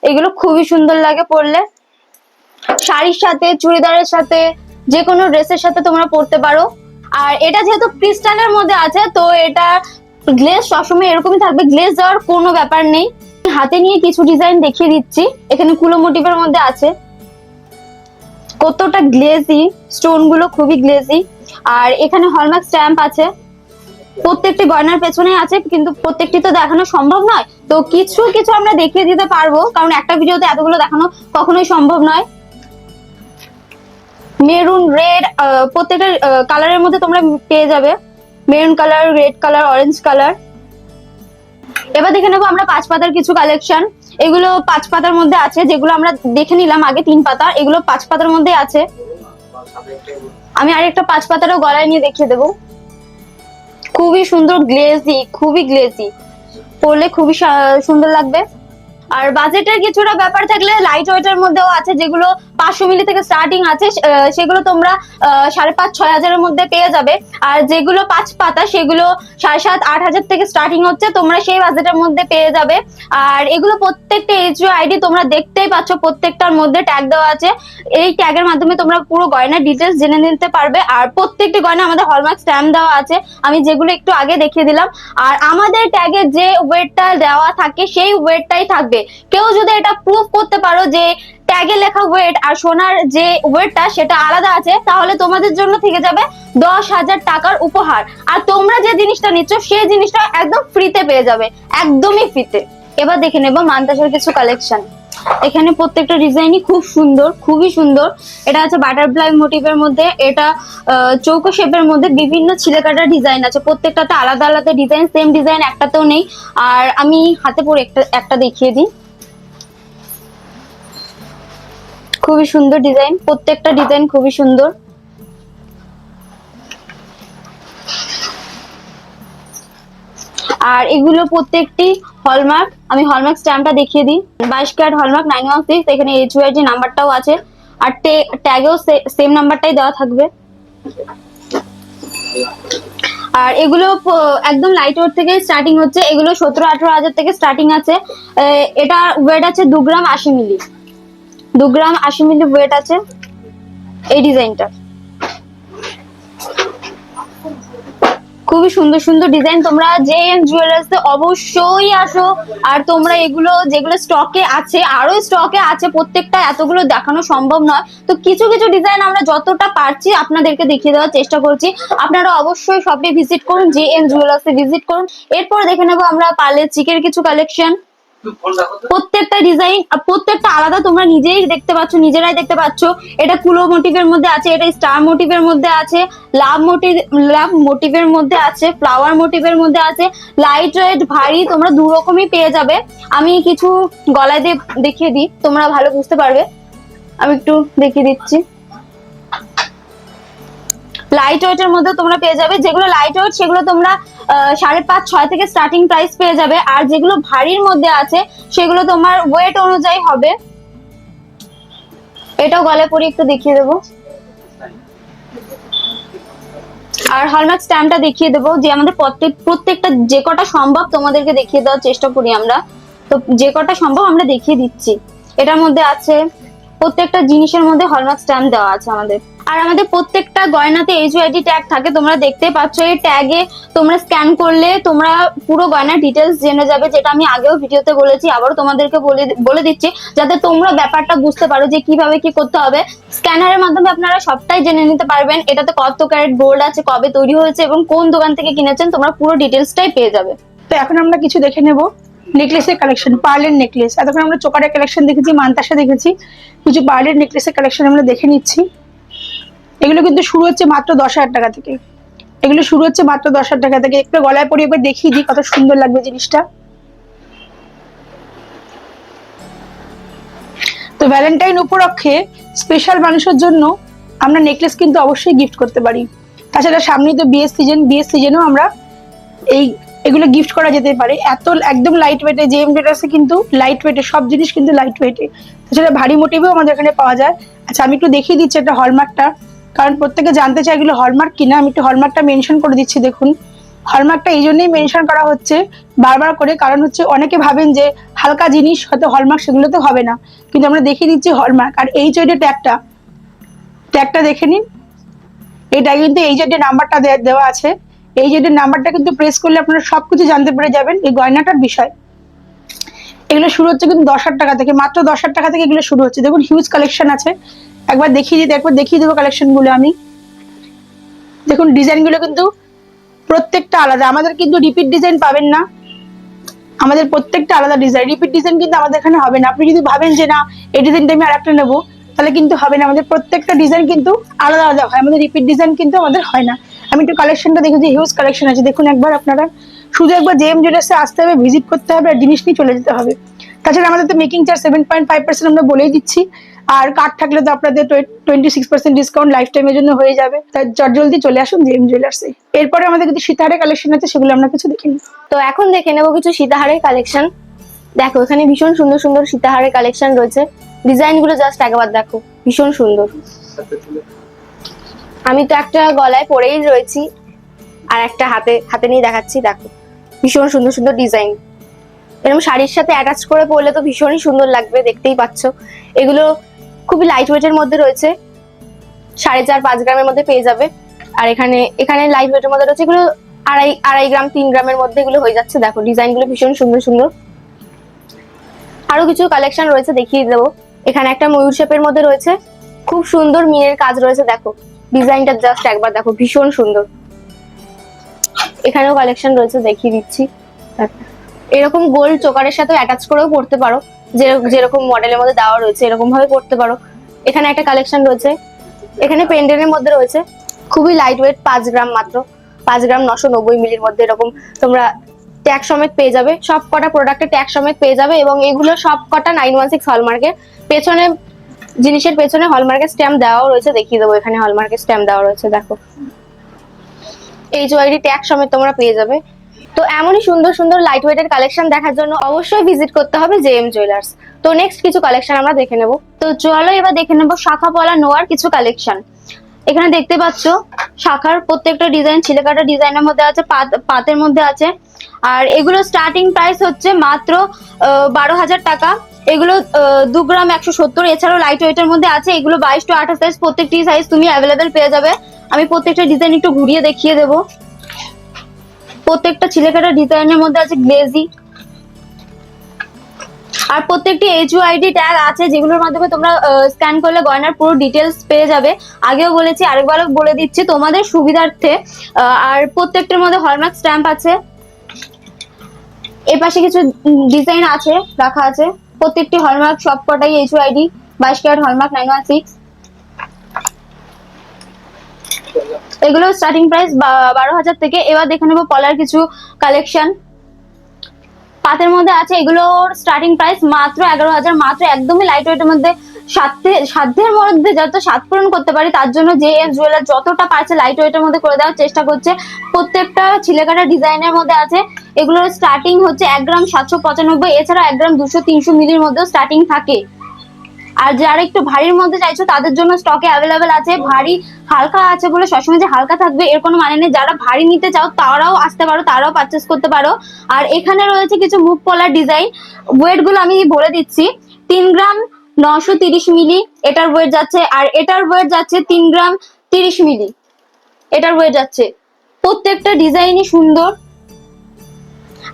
এগুলো খুবই সুন্দর লাগে পরলে, শাড়ির সাথে, চুড়িদারের সাথে, যে কোনো ড্রেসের সাথে তোমরা পরতে পারো। আর এটা যেহেতু ক্রিস্টালের মধ্যে আছে, তো এটা গ্লেজ সবসময় এরকমই থাকবে, গ্লেজ দেওয়ার কোনো ব্যাপার নেই। হাতে নিয়ে কিছু ডিজাইন দেখিয়ে দিচ্ছি। এখানে কুলো মোটিভের মধ্যে আছে, কতটা গ্লেজি, স্টোন গুলো খুবই গ্লেজি। আর এখানে হলমার্ক স্ট্যাম্প আছে, প্রত্যেকটি গয়নার পেছনে আছে, কিন্তু প্রত্যেকটি তো দেখানো সম্ভব নয়। তো কিছু কিছু আমরা দেখিয়ে দিতে পারবো, কারণ একটা ভিডিওতে এতগুলো দেখানো কখনোই সম্ভব নয়। মেরুন, রেড, প্রত্যেকটা কালারের মধ্যে তোমরা পেয়ে যাবে, maroon colour, red colour, orange colour. এবার দেখে নেবো আমরা 5 পাতার কিছু কালেকশন। এগুলো 5 পাতার মধ্যে আছে, যেগুলো আমরা দেখে নিলাম আগে 3 পাতা, এগুলো 5 পাতার মধ্যে আছে। আমি আরেকটা 5 পাতারও গলায় নিয়ে দেখিয়ে দেবো। খুবই সুন্দর, গ্লেজি, খুবই গ্লেজি, পরলে খুবই সুন্দর লাগবে। আর বাজেটের কিছুটা ব্যাপার থাকলে লাইট ওয়েটের মধ্যেও আছে, যেগুলো 500 মিলি থেকে স্টার্টিং আছে, সেগুলো তোমরা 5,500-6 হাজারের মধ্যে পেয়ে যাবে। আর যেগুলো 5 পাতা সেগুলো 7,500-8 হাজার থেকে স্টার্টিং হচ্ছে, তোমরা সেই বাজেটের মধ্যে পেয়ে যাবে। আর এগুলো প্রত্যেকটা HUID তোমরা দেখতেই পাচ্ছ, প্রত্যেকটার মধ্যে ট্যাগ দেওয়া আছে। এই ট্যাগের মাধ্যমে তোমরা পুরো গয়নার ডিটেলস জেনে নিতে পারবে। আর প্রত্যেকটি গয়না আমাদের হলমার্ক স্ট্যাম্প দেওয়া আছে, আমি যেগুলো একটু আগে দেখিয়ে দিলাম। আর আমাদের ট্যাগে যে ওয়েটটা দেওয়া থাকে সেই ওয়েটটাই থাকবে। কেউ যদি এটা প্রুফ করতে পারো যে ট্যাগে লেখা ওয়েট আর সোনার যে ওয়েটটা সেটা আলাদা আছে, তাহলে তোমাদের জন্য থেকে যাবে 10,000 টাকার উপহার। আর তোমরা যে জিনিসটা নিচ্ছ সেই জিনিসটা একদম ফ্রিতে পেয়ে যাবে, একদমই ফ্রিতে। এবার দেখে নেবো মানতাসার কিছু কালেকশন। এখানে প্রত্যেকটা ডিজাইনই খুব সুন্দর, খুবই সুন্দর। এটা আছে বাটারফ্লাই মোটিভের মধ্যে, এটা চৌকো শেপের মধ্যে বিভিন্ন ছিলেকাটা ডিজাইন আছে, প্রত্যেকটাতে আলাদা আলাদা ডিজাইন, সেম ডিজাইন একটাতেও নেই। আর আমি হাতে পরে একটা দেখিয়ে দিই। খুবই সুন্দর ডিজাইন, প্রত্যেকটা ডিজাইন খুবই সুন্দর। আর এগুলো প্রত্যেকটি হলমার্ক, আমি হলমার্ক স্ট্যাম্পটা দেখিয়ে দিই। 22 ক্যারেট হলমার্ক 916, এখানে HUID নাম্বারটাও আছে। আর ট্যাগেও সেম নাম্বারটাই দেওয়া থাকবে। আর এগুলো একদম লাইট ওয়েট থেকে স্টার্টিং হচ্ছে, এগুলো 17-18 হাজার থেকে স্টার্টিং আছে। এটা ওয়েট আছে 2 গ্রাম 80 মিলি, 2 গ্রাম 80 মিলি ওয়েট আছে এই ডিজাইনটা। খুবই সুন্দর সুন্দর ডিজাইন। তোমরা JM জুয়েলার্স এ অবশ্যই আসো। আর তোমরা এগুলো যেগুলো স্টকে আছে, আরো স্টকে আছে, প্রত্যেকটা এতগুলো দেখানো সম্ভব নয়। তো কিছু কিছু ডিজাইন আমরা যতটা পারছি আপনাদেরকে দেখিয়ে দেওয়ার চেষ্টা করছি। আপনারা অবশ্যই শপে ভিজিট করুন, JM জুয়েলার্স এ ভিজিট করুন। এরপর দেখে নেবো আমরা পার্লের চিকের কিছু কালেকশন। প্রত্যেকটা ডিজাইন প্রত্যেকটা আলাদা, তোমরা নিজেরাই দেখতে পাচ্ছ। এটা কুলো মোটিভের মধ্যে আছে, এটা স্টার মোটিভের মধ্যে আছে, লাভ মোটিভের মধ্যে আছে, ফ্লাওয়ার মোটিভের মধ্যে আছে। লাইট ওয়েট, ভারী, তোমরা দু রকমই পেয়ে যাবে। আমি কিছু গলায় দিয়ে দেখিয়ে দিই, তোমরা ভালো বুঝতে পারবে। আমি একটু দেখিয়ে দিচ্ছি। লাইট ওয়েটের মধ্যে তোমরা পেয়ে যাবে, যেগুলো লাইট ওয়েট সেগুলো তোমরা 5,500-6 থেকে স্টার্টিং প্রাইস পেয়ে যাবে। আর যেগুলো ভারীর মধ্যে আছে সেগুলো তোমার ওয়েট অনুযায়ী হবে। এটাও গলায় পরে একটু দেখিয়ে দেবো। আর হলমার্ক স্ট্যাম্পটা দেখিয়ে দেবো, যে আমাদের প্রত্যেকটা যে কটা সম্ভব তোমাদেরকে দেখিয়ে দেওয়ার চেষ্টা করি আমরা। তো যে কটা সম্ভব আমরা দেখিয়ে দিচ্ছি। এটার মধ্যে আছে, প্রত্যেকটা জিনিসের মধ্যে হলমার্ক স্ট্যাম্প দেওয়া আছে আমাদের। আর আমাদের প্রত্যেকটা গয়নাতে HUID ট্যাগ থাকে, তোমরা দেখতে পাচ্ছ। এই ট্যাগে তোমরা স্ক্যান করলে তোমরা পুরো গয়নার ডিটেলস জেনে যাবে, যেটা আমি আগেও ভিডিওতে বলেছি, আবারও তোমাদেরকে বলে দিচ্ছি, যাতে তোমরা ব্যাপারটা বুঝতে পারো যে কিভাবে কি করতে হবে। স্ক্যানারের মাধ্যমে আপনারা সবটাই জেনে নিতে পারবেন, এটাতে কত ক্যারেট গোল্ড আছে, কবে তৈরি হয়েছে এবং কোন দোকান থেকে কিনেছেন, তোমরা পুরো ডিটেলসটাই পেয়ে যাবে। তো এখন আমরা কিছু দেখে নেব নেকলেসের কালেকশন। পার্লের নেকলেস, এতক্ষণ আমরা চোকারের কালেকশন দেখেছি, মানতাসা দেখেছি, কিছু পার্লের নেকলেসের কালেকশন আমরা দেখে নিচ্ছি। এগুলো কিন্তু শুরু হচ্ছে মাত্র 10,000 টাকা থেকে। এগুলো শুরু হচ্ছে মাত্র 10,000 টাকা থেকে। একটু গলায় পরিয়ে একবার দেখিয়ে দিই কত সুন্দর লাগবে জিনিসটা। তো ভ্যালেন্টাইন উপলক্ষে স্পেশাল মানুষের জন্য আমরা নেকলেস কিন্তু অবশ্যই গিফট করতে পারি। তাছাড়া সামনেই তো বিয়ের সিজনেও আমরা এগুলো গিফট করা যেতে পারে। এত একদম লাইট ওয়েটে, জেএম জুয়েলার্সে কিন্তু লাইট ওয়েটে সব জিনিস কিন্তু লাইট ওয়েটে। তাছাড়া ভারী মোটিভেও আমাদের এখানে পাওয়া যায়। আচ্ছা, আমি একটু দেখিয়ে দিচ্ছি এটা হলমার্কটা, কারণ প্রত্যেকে জানতে চায় এগুলো হলমার্ক কিনা। আমি একটু হলমার্কটা মেনশন করে দিচ্ছি। দেখুন, হলমার্কটা এই জন্যই মেনশন করা হচ্ছে বারবার করে, কারণ হচ্ছে অনেকে ভাবেন যে হালকা জিনিস হয়তো হলমার্ক, সেগুলো তো হবে না, কিন্তু আমরা দেখিয়ে দিচ্ছি হলমার্ক। আর এই যে ট্যাগটা দেখে নিন, এটা কিন্তু এই যে নাম্বারটা দেওয়া আছে, এই যে নাম্বারটা কিন্তু প্রেস করলে আপনারা সবকিছু জানতে পেরে যাবেন এই গয়নাটার বিষয়। এগুলো শুরু হচ্ছে কিন্তু 10,000 টাকা থেকে, মাত্র 10,000 টাকা থেকে এগুলো শুরু হচ্ছে। দেখুন হিউজ কালেকশন আছে, একবার দেখিয়ে দেবো কালেকশন গুলো আমি। দেখুন ডিজাইন গুলো কিন্তু প্রত্যেকটা আলাদা, আমাদের কিন্তু রিপিট ডিজাইন পাবেন না, আমাদের প্রত্যেকটা আলাদা ডিজাইন। রিপিট ডিজাইন কিন্তু আমাদের এখানে হবে না। আপনি যদি ভাবেন যে না এই ডিজাইনটা আমি আরেকটা নেবো, তাহলে কিন্তু হবে না। আমাদের প্রত্যেকটা ডিজাইন কিন্তু আলাদা আলাদা হয়, আমাদের রিপিট ডিজাইন কিন্তু আমাদের হয় না। আমি একটু কালেকশনটা দেখেছি, হিউজ কালেকশন আছে। দেখুন একবার আপনারা শুধু একবার জেএম জুয়েলার্সে আসতে হবে, ভিজিট করতে হবে, আর জিনিস নিয়ে চলে যেতে হবে। তাছাড়া আমাদের তো মেকিং চার্জ 7.5% আমরা বলেই দিচ্ছি, আর কার্ড থাকলে তো আপনাদের 26% ডিসকাউন্ট লাইফ টাইমের জন্য হয়ে যাবে। তাই জলদি চলে আসুন জেএম জুয়েলার্সে। এরপরে আমাদের কিছু সীতাহারের কালেকশন আছে, সেগুলো আমরা কিছু দেখে নিই। তো এখন দেখে নেবো কিছু সীতাহারের কালেকশন। দেখো এখানে ভীষণ সুন্দর সুন্দর সীতাহারের কালেকশন রয়েছে। ডিজাইন গুলো জাস্ট একবার দেখো, ভীষণ সুন্দর। আমি তো একটা গলায় পরেই রয়েছি, আর একটা হাতে নিয়ে দেখাচ্ছি। দেখো ভীষণ সুন্দর সুন্দর ডিজাইন, এরকম শাড়ির সাথে অ্যাটাচ করে পরলে তো ভীষণই সুন্দর লাগবে, দেখতেই পাচ্ছ। এগুলো খুবই লাইট ওয়েটের মধ্যে রয়েছে, 4.5-5 গ্রামের মধ্যে পেয়ে যাবে। আর এখানে লাইট ওয়েটের মধ্যে রয়েছে, এগুলো 2.5 গ্রাম 3 গ্রামের মধ্যে এগুলো হয়ে যাচ্ছে। দেখো ডিজাইন গুলো ভীষণ সুন্দর সুন্দর। আরো কিছু কালেকশন রয়েছে, দেখিয়ে দেবো। এখানে একটা ময়ূর শেপের মধ্যে রয়েছে, খুব সুন্দর মিনের কাজ রয়েছে। দেখো ডিজাইনটা জাস্ট একবার দেখো, ভীষণ সুন্দর। এখানেও কালেকশন রয়েছে, দেখিয়ে দিচ্ছি। এরকম গোল্ড চোকারের সাথে অ্যাটাচ করেও পড়তে পারো, যেরকম মডেলের মধ্যে দেওয়া রয়েছে এরকম ভাবে পড়তে পারো। এখানে একটা কালেকশন রয়েছে, এখানে পেন্ডেন্টের মধ্যে রয়েছে, খুবই লাইট ওয়েট, 5 গ্রাম, মাত্র 5 গ্রাম 990 মিলির মধ্যে। এরকম তোমরা ট্যাগ সমেত পেয়ে যাবে, সব কটা প্রোডাক্টে ট্যাগ সমেত পেয়ে যাবে। এবং এগুলো সব কটা 916 হলমার্কের। পেছনে জিনিসের পেছনে হলমার্কের স্ট্যাম্প দেওয়াও রয়েছে, দেখিয়ে দেবো। এখানে হলমার্কের স্ট্যাম্প দেওয়া রয়েছে, দেখো এইচওআইডি ট্যাগ সমেত তোমরা পেয়ে যাবে। তো এমনই সুন্দর সুন্দর লাইট ওয়েটের কালেকশন দেখার জন্য অবশ্যই ভিজিট করতে হবে জেএম জুয়েলার্স। তো নেক্সট কিছু কালেকশন আমরা দেখে নেব। তো চলো এবার দেখে নেব শাখা পলা নোয়ার কিছু কালেকশন। এখানে দেখতে পাচ্ছ শাখার প্রত্যেকটা ডিজাইন ছিলেকাটা ডিজাইনের মধ্যে আছে, পাতের মধ্যে আছে। আর এগুলো স্টার্টিং প্রাইস হচ্ছে মাত্র 12,000 টাকা। এগুলো 2 গ্রাম 170। এছাড়াও লাইট ওয়েটের মধ্যে আছে, এগুলো 22 to 28 সাইজ, প্রত্যেকটি সাইজ তুমি অ্যাভেলেবেল পেয়ে যাবে। আমি প্রত্যেকটা ডিজাইন একটু ঘুরিয়ে দেখিয়ে দেবো। প্রত্যেকটা ছিলেকাটা ডিজাইনের মধ্যে আছে গ্লেজি, আর প্রত্যেকটি এইচইউআইডি ট্যাগ আছে, যেগুলোর মাধ্যমে তোমরা স্ক্যান করলে গয়নার পুরো ডিটেলস পেয়ে যাবে। আগেও বলেছি, আরেকবার বলে দিচ্ছি তোমাদের সুবিধার্থে। আর প্রত্যেকটার মধ্যে হলমার্ক স্ট্যাম্প আছে। এর পাশে কিছু ডিজাইন আছে, রাখা আছে। প্রত্যেকটি হলমার্ক সবকটাই এইচইউআইডি 22 ক্যারেট হলমার্ক 916। এগুলো স্টার্টিং প্রাইস 12,000 থেকে। এবার দেখে নেবো পলার কিছু কালেকশন। পাতের মধ্যে আছে, এগুলোর স্টার্টিং প্রাইস মাত্র 11,000। মাত্র একদমই লাইট ওয়েটের মধ্যে, সাধ্যের মধ্যে যত স্বাদ পূরণ করতে পারি তার জন্য জেএম জুয়েলার যতটা পারছে লাইট ওয়েটের মধ্যে করে দেওয়ার চেষ্টা করছে। প্রত্যেকটা ছিলেকাটা ডিজাইনের মধ্যে আছে। এগুলোর স্টার্টিং হচ্ছে 1 গ্রাম 795। এছাড়া 1 গ্রাম 200-300 মিলির মধ্যেও স্টার্টিং থাকে। আর যারা একটু ভারীর মধ্যে চাইছো তাদের জন্য স্টকে অ্যাভেলেবেল আছে। ভারী হালকা আছে বলে সবসময় যে হালকা থাকবে এর কোনো মানে নেই। যারা ভারী নিতে চাও তারাও আসতে পারো, তারাও পারচেস করতে পারো। আর এখানে রয়েছে কিছু মুখ পলার ডিজাইন। ওয়েট গুলো আমি বলে দিচ্ছি। 3 গ্রাম 930 মিলি এটার ওয়েট যাচ্ছে, আর এটার ওয়েট যাচ্ছে 3 গ্রাম 30 মিলি এটার ওয়েট যাচ্ছে। প্রত্যেকটা ডিজাইনই সুন্দর।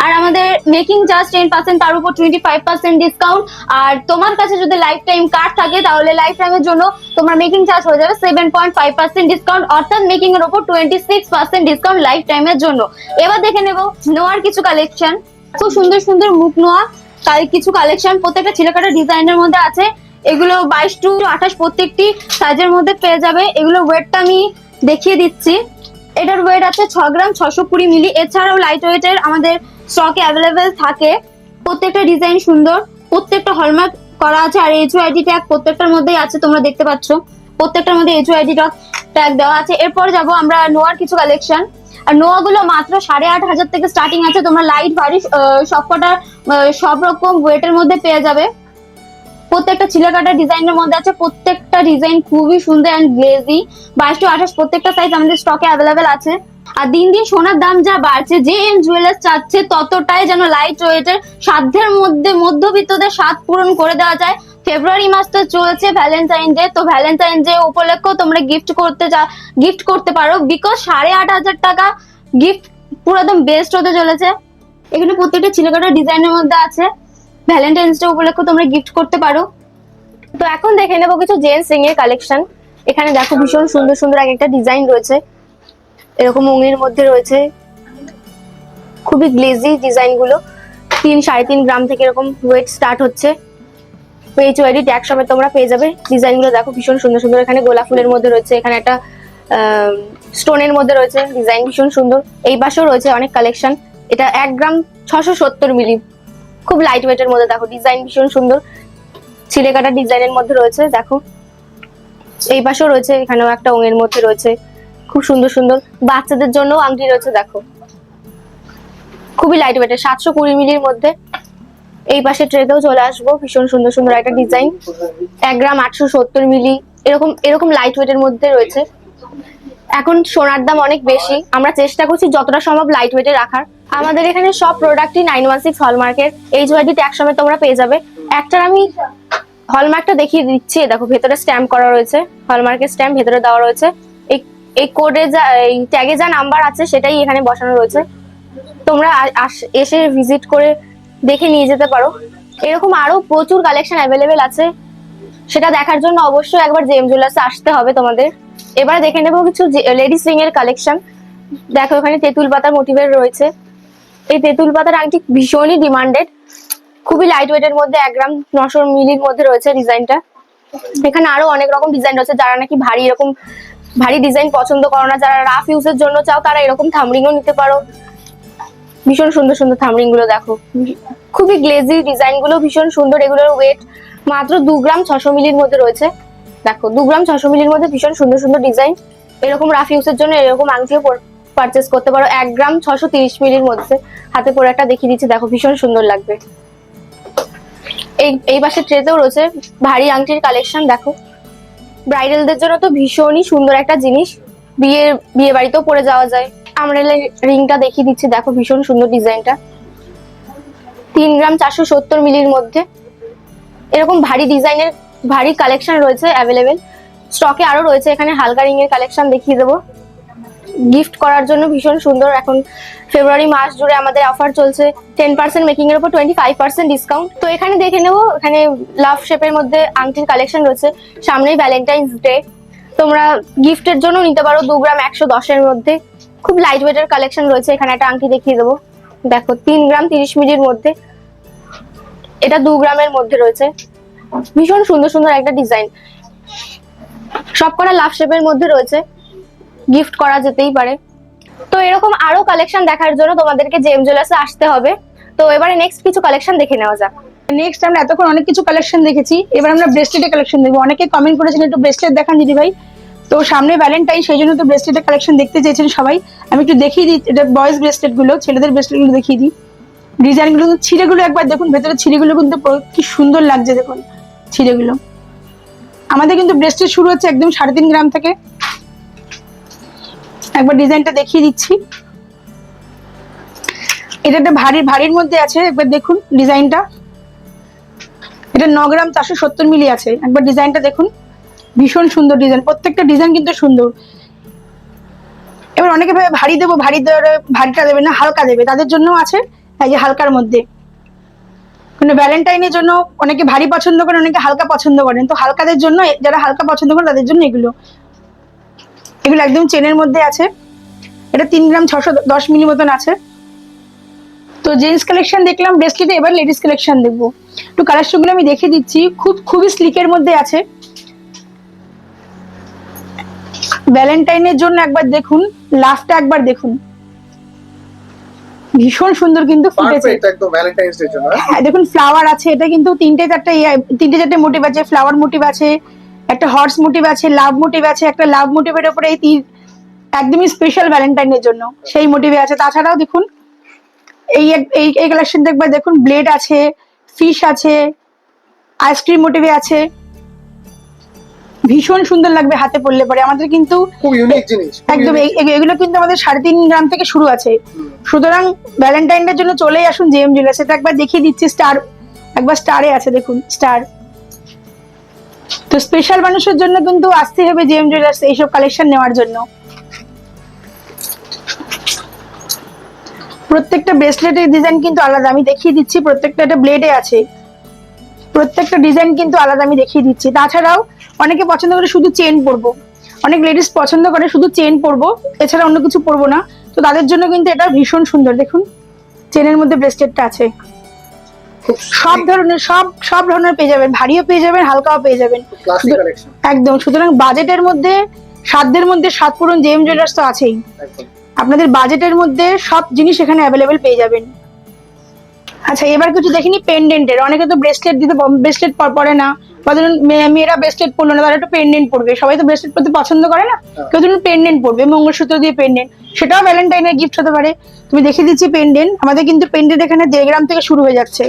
আর আমাদের মেকিং চার্জ 10%, তার উপর 25% ডিসকাউন্ট। আর তোমার কাছে যদি লাইফ টাইম কার্ড থাকে তাহলে লাইফ টাইমের জন্য তোমার মেকিং চার্জ হয়ে যাবে 7.5% ডিসকাউন্ট, অর্থাৎ মেকিং এর উপর 26% ডিসকাউন্ট লাইফ টাইমের জন্য। এবার দেখে নেব নোয়ার কিছু কালেকশন। খুব সুন্দর সুন্দর মুখ নোয়া কিছু কালেকশন প্রত্যেকটা ছিলেকাটা ডিজাইনের মধ্যে আছে। এগুলো 22 to 28 প্রত্যেকটি সাইজের মধ্যে পেয়ে যাবে। এগুলো ওয়েটটা আমি দেখিয়ে দিচ্ছি। এটার ওয়েট আছে 6 গ্রাম 620 মিলি। এছাড়াও লাইট ওয়েটের আমাদের স্টকে অ্যাভেলেবেল থাকে। প্রত্যেকটা ডিজাইন সুন্দর, প্রত্যেকটা হলমার্ক করা আছে। আর HUID ট্যাগ প্রত্যেকটার মধ্যেই আছে, তোমরা দেখতে পাচ্ছ প্রত্যেকটার মধ্যে HUID ট্যাগ দেওয়া আছে। এরপর যাব আমরা নোয়ার কিছু কালেকশন। আর নোয়া গুলো মাত্র 8,500 থেকে স্টার্টিং আছে। তোমরা লাইট ভারী সবকটা সব রকম ওয়েটের মধ্যে পেয়ে যাবে। প্রত্যেকটা ছিলেকাটা ডিজাইনের মধ্যে আছে, প্রত্যেকটা ডিজাইন খুবই সুন্দর অ্যান্ড গ্লেজি। 22 to 28 প্রত্যেকটা সাইজ আমাদের স্টকে অ্যাভেলেবেল আছে। আর দিন দিন সোনার দাম যা বাড়ছে, যে এম জুয়েলার্স চাচ্ছে ততটাই যেন লাইট ওয়েটের সাধ্যের মধ্যে মধ্যবিত্তদের স্বাদ পূরণ করে দেওয়া যায়। ফেব্রুয়ারি মাস তো চলছে ভ্যালেন্টাইন ডে, তো ভ্যালেন্টাইন ডে উপলক্ষেও তোমরা গিফট করতে পারো, বিকজ 8,500 টাকা গিফট পুরো একদম বেস্ট হতে চলেছে। এখানে প্রত্যেকটা ছিলেকাটা ডিজাইনের মধ্যে আছে, ভ্যালেন্টাইন্স ডে উপলক্ষে তোমরা গিফট করতে পারো। তো এখন দেখে নেবো কিছু জেন্টস রিং এর কালেকশন। এখানে দেখো ভীষণ সুন্দর সুন্দর এক একটা ডিজাইন রয়েছে, এরকম উঙের মধ্যে রয়েছে, খুবই গ্লেজি ডিজাইন গুলো। 3-3.5 গ্রাম থেকে এরকম ওয়েট স্টার্ট হচ্ছে। HUID ট্যাগ সমেত তোমরা পেয়ে যাবে। ডিজাইন গুলো দেখো ভীষণ সুন্দর সুন্দর, এখানে গোলাপ ফুলের মধ্যে রয়েছে, এখানে একটা স্টোনের মধ্যে রয়েছে, ডিজাইন ভীষণ সুন্দর। এই পাশেও রয়েছে অনেক কালেকশন। এটা 1 গ্রাম 670 মিলি, খুব লাইট ওয়েটের মধ্যে। দেখো ডিজাইন ভীষণ সুন্দর, ছিলে কাটা ডিজাইনের মধ্যে রয়েছে। দেখো এই পাশেও রয়েছে, এখানেও একটা ওঙের মধ্যে রয়েছে, খুব সুন্দর সুন্দর। বাচ্চাদের জন্য আংটি রয়েছে, দেখো খুবই লাইট ওয়েটের, 720 মিলির মধ্যে। এই পাশে ট্রেতেও চলে আসবো, ভীষণ সুন্দর সুন্দর একটা ডিজাইন, 1 গ্রাম 870 মিলি, এরকম লাইট ওয়েটের মধ্যে রয়েছে। এখন সোনার দাম অনেক বেশি, আমরা চেষ্টা করছি যতটা সম্ভব লাইট ওয়েটে রাখার। আমাদের এখানে সব প্রোডাক্টই 916 হলমার্কের। HUID ট্যাগ সমেত তোমরা পেয়ে যাবে। একটার আমি হলমার্কটা দেখিয়ে দিচ্ছি, দেখো ভেতরে স্ট্যাম্প করা রয়েছে, হলমার্কের স্ট্যাম্প ভেতরে দেওয়া রয়েছে। এই কোডে এই ট্যাগে যা নাম্বার আছে সেটাই এখানে বসানো রয়েছে। তোমরা এসে ভিজিট করে দেখে নিয়ে যেতে পারো। এরকম আরো প্রচুর কালেকশন অ্যাভেলেবেল আছে, সেটা দেখার জন্য অবশ্যই একবার জেম জুয়েলার্সে আসতে হবে তোমাদের। এবার দেখে নেবো কিছু লেডিস রিং এর কালেকশন। দেখো এখানে তেঁতুল পাতার মোটিভের রয়েছে। এই তেঁতুল পাতার আংটি ভীষণই ডিমান্ডেড, খুবই লাইট ওয়েটের মধ্যে, 1 গ্রাম 900 মিলির মধ্যে রয়েছে ডিজাইনটা। এখানে আরো অনেক রকম ডিজাইন রয়েছে, যারা নাকি ভারী ডিজাইন পছন্দ করো না, যারা রাফ ইউজের জন্য চাও, তারা এরকম থামরিংও নিতে পারো। ভীষণ সুন্দর সুন্দর থামরিং গুলো দেখো, খুবই গ্লেজি ডিজাইন গুলো ভীষণ সুন্দর। এগুলোর ওয়েট মাত্র 2 গ্রাম 600 মিলির মধ্যে রয়েছে। দেখো 2 গ্রাম 600 মিলির মধ্যে ভীষণ সুন্দর সুন্দর ডিজাইন। এরকম রাফ ইউজের জন্য এরকম আংটিও পারচেস করতে পারো। 1 গ্রাম 630 মিলির মধ্যে হাতে পরে একটা দেখিয়ে দিচ্ছি, দেখো ভীষণ সুন্দর লাগবে। এই পাশে ট্রেতেও রয়েছে ভারী আংটির কালেকশন। দেখো ব্রাইডালদের জন্য তো ভীষণই সুন্দর একটা জিনিস, বিয়ে বাড়িতেও পরে যাওয়া যায়। আমরা রিংটা দেখিয়ে দিচ্ছি, দেখো ভীষণ সুন্দর ডিজাইনটা, 3 গ্রাম 470 মিলির মধ্যে। এরকম ভারী ডিজাইনের ভারী কালেকশন রয়েছে অ্যাভেলেবেল, স্টকে আরো রয়েছে। এখানে হালকা রিং এর কালেকশন দেখিয়ে দেবো, গিফট করার জন্য ভীষণ সুন্দর। এখন ফেব্রুয়ারি মাস জুড়ে আমাদের অফার চলছে, 10% মেকিং এর উপর 25% ডিসকাউন্ট। তো এখানে দেখে নেবো, এখানে লাভ শেপের মধ্যে আংটির কালেকশন রয়েছে। সামনেই ভ্যালেন্টাইন্স ডে, তোমরা গিফটের জন্য নিতে পারো। 2 গ্রাম 110 এর মধ্যে খুব লাইট ওয়েটের কালেকশন রয়েছে। এখানে একটা আংটি দেখিয়ে দেবো, দেখো 3 গ্রাম 30 মিলির মধ্যে, এটা 2 গ্রামের মধ্যে রয়েছে। ভীষণ সুন্দর সুন্দর একটা ডিজাইন, সবকটা লাভ শেপের মধ্যে রয়েছে, গিফট করা যেতেই পারে। তো এরকম আরো কালেকশন দেখার জন্য তোমাদেরকে জেম জুয়েলার্সে আসতে হবে। তো এবারে নেক্সট কিছু কালেকশন দেখে নেওয়া যাক। নেক্সট আমরা এতক্ষণ অনেক কিছু কালেকশন দেখেছি, এবার আমরা ব্রেসলেটের কালেকশন দেখবো। অনেকে কমেন্ট করেছেন একটু ব্রেসলেট দেখান দিদি ভাই, তো সামনে ভ্যালেন্টাইন, সেই জন্য তো ব্রেসলেটের কালেকশন দেখতে চেয়েছেন সবাই। আমি একটু দেখিয়ে দিই, এটা বয়েজ ব্রেসলেট গুলো, ছেলেদের ব্রেসলেট গুলো দেখিয়ে দিই। ডিজাইন গুলো, ছিঁড়ে গুলো একবার দেখুন, ভেতরে ছিঁড়ে গুলো কিন্তু কি সুন্দর লাগছে, দেখুন ছিঁড়ে গুলো। আমাদের কিন্তু ব্রেসলেট শুরু হচ্ছে একদম 3.5 গ্রাম থেকে। একবার ডিজাইনটা দেখিয়ে দিচ্ছি, এটা একটা ভারীর মধ্যে আছে, একবার দেখুন ডিজাইনটা। এটা 9 গ্রাম 470 মিলি আছে, একবার ডিজাইনটা দেখুন, ভীষণ সুন্দর ডিজাইন, প্রত্যেকটা ডিজাইন কিন্তু সুন্দর। এবার অনেকে ভাবে ভারী দেবো, ভারীটা দেবে না, হালকা দেবে, তাদের জন্য আছে এই যে হালকার মধ্যে। মানে ভ্যালেন্টাইনের জন্য অনেকে ভারী পছন্দ করেন, অনেকে হালকা পছন্দ করেন, তো হালকাদের জন্য, যারা হালকা পছন্দ করেন তাদের জন্য এগুলো একদম চেনের মধ্যে আছে। এটা 3 গ্রাম 610 মিলি মতন আছে। তো জেন্টস কালেকশন দেখলাম ব্রেসলেটে, এবার লেডিস কালেকশন দেখবো। একটু কালেকশন গুলো আমি দেখিয়ে দিচ্ছি, খুবই স্লিকের মধ্যে আছে। ভ্যালেন্টাইনের জন্য একবার দেখুন, লাস্টটা একবার দেখুন, ভীষণ সুন্দর কিন্তু ফুটেছে। পারফেক্ট একদম ভ্যালেন্টাইন্স ডে জন্য। হ্যাঁ দেখুন ফ্লাওয়ার আছে, এটা কিন্তু তিনটে চারটে মোটিভ আছে। ফ্লাওয়ার মোটিভ আছে, একটা হর্স মোটিভ আছে, লাভ মোটিভ আছে, একটা লাভ মোটিভের উপরে এই একদমই স্পেশাল ভ্যালেন্টাইনের জন্য সেই মোটিভে আছে। তাছাড়াও দেখুন এই কালেকশন দেখবে, দেখুন ব্লেড আছে, ফিশ আছে, আইসক্রিম মোটিভে আছে। ভীষণ সুন্দর লাগবে হাতে পড়লে পরে। আমাদের কিন্তু খুব ইউনিক জিনিস, খুব একদম unique। এগুলো কিন্তু আমাদের 3.5 গ্রাম থেকে শুরু আছে। সুতরাং ভ্যালেন্টাইন ডের জন্য চলেই আসুন জেএম জুয়েলার্স। এটা একবার দেখিয়ে দিচ্ছি, স্টার একবার স্টারে আছে দেখুন স্টার। তো স্পেশাল মানুষের জন্য কিন্তু আসতে হবে জেএম জুয়েলার্স এইসব কালেকশন নেওয়ার জন্য। প্রত্যেকটা ব্রেসলেটের ডিজাইন কিন্তু আলাদা, আমি দেখিয়ে দিচ্ছি। প্রত্যেকটা একটা ব্লেডে আছে, প্রত্যেকটা ডিজাইন কিন্তু আলাদা, আমি দেখিয়ে দিচ্ছি। তাছাড়াও অনেকে পছন্দ করে শুধু চেন পরবো, অনেক লেডিস পছন্দ করে শুধু চেন পরবো, এছাড়া অন্য কিছু পরবো না। তো তাদের জন্য কিন্তু এটা ভীষণ সুন্দর। দেখুন চেনের মধ্যে ব্রেসলেটটা আছে, খুব সব ধরনের পেয়ে যাবেন, ভারীও পেয়ে যাবেন, হালকাও পেয়ে যাবেন, ক্লাসিক কালেকশন একদম। সুতরাং বাজেটের মধ্যে, সাধ্যের মধ্যে সাত পূরণ জেএম জুয়েলার্স তো আছেই। একদম। আপনাদের বাজেটের মধ্যে সব জিনিস এখানে অ্যাভেলেবেল পেয়ে যাবেন। আচ্ছা এবার কিছু দেখিনি পেন্ডেন্টের। অনেকে তো ব্রেসলেট পরে না, বা ধরুন মেয়েরা ব্রেসলেট পরলো না, তারা একটু পেন্ডেন্ট পরবে। সবাই তো ব্রেসলেট পরতে পছন্দ করে না, কেউ ধরুন পেন্ডেন্ট পরবে, মঙ্গলসূত্র দিয়ে পেন্ডেন্ট, সেটাও ভ্যালেন্টাইনের গিফট হতে পারে। তুমি দেখিয়ে দিচ্ছি পেন্ডেন্ট। আমাদের কিন্তু পেন্ডেন্ট এখানে 1.5 গ্রাম থেকে শুরু হয়ে যাচ্ছে।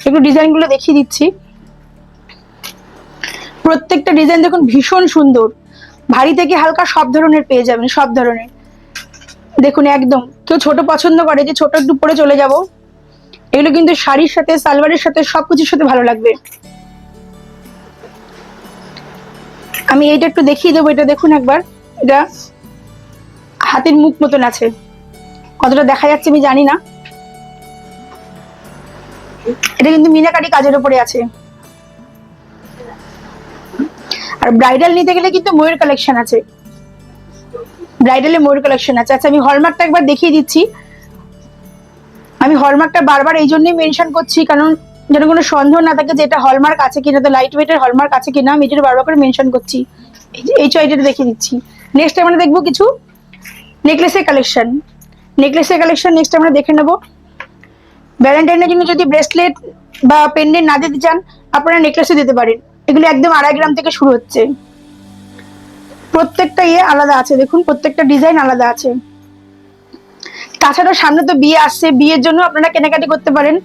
একটু ডিজাইন গুলো দেখিয়ে দিচ্ছি। প্রত্যেকটা ডিজাইন দেখুন ভীষণ সুন্দর, ভারী থেকে হালকা সব ধরনের পেয়ে যাবেন, সব ধরনের। দেখুন একদম, কেউ ছোট পছন্দ করে যে ছোট একটু পরে চলে যাব, এগুলো কিন্তু শাড়ির সাথে, সালোয়ারের সাথে, সবকিছুর সাথে ভালো লাগবে। আমি এইটা একটু দেখিয়ে দেবো। এটা দেখুন একবার, এটা হাতের মুখ মতন আছে, কতটা দেখা যাচ্ছে আমি জানি না। এটা কিন্তু মিনাকারি কাজের উপরে আছে। আর ব্রাইডাল নিতে গেলে কিন্তু ময়ূর কালেকশন আছে, ব্রাইডালে ময়ূর কালেকশন আছে। আচ্ছা আমি হলমার্কটা একবার দেখিয়ে দিচ্ছি। আমি হলমার্কটা বারবার এই জন্যই মেনশন করছি, কারণ যেন কোনো সন্দেহ না থাকে যে এটা হলমার্ক আছে কিনা, তো লাইট ওয়েটের হলমার্ক আছে কিনা, আমি এটা বারবার করে মেনশন করছি। এই চয়েসটা দেখিয়ে দিচ্ছি। নেক্সট আমরা দেখবো কিছু নেকলেসের কালেকশন। নেক্সট আমরা দেখে নেবো। ভ্যালেন্টাইনের জন্য যদি ব্রেসলেট বা পেন্ডেন্ট না দিতে চান, আপনারা নেকলেসও দিতে পারেন। এগুলো একদম 2.5 গ্রাম থেকে শুরু হচ্ছে। প্রত্যেকটা আলাদা আছে, দেখুন প্রত্যেকটা ডিজাইন আলাদা আছে। তাছাড়াও সামনে তো বিয়ে আসছে, বিয়ের জন্য আপনারা কেনাকাটি করতে পারেন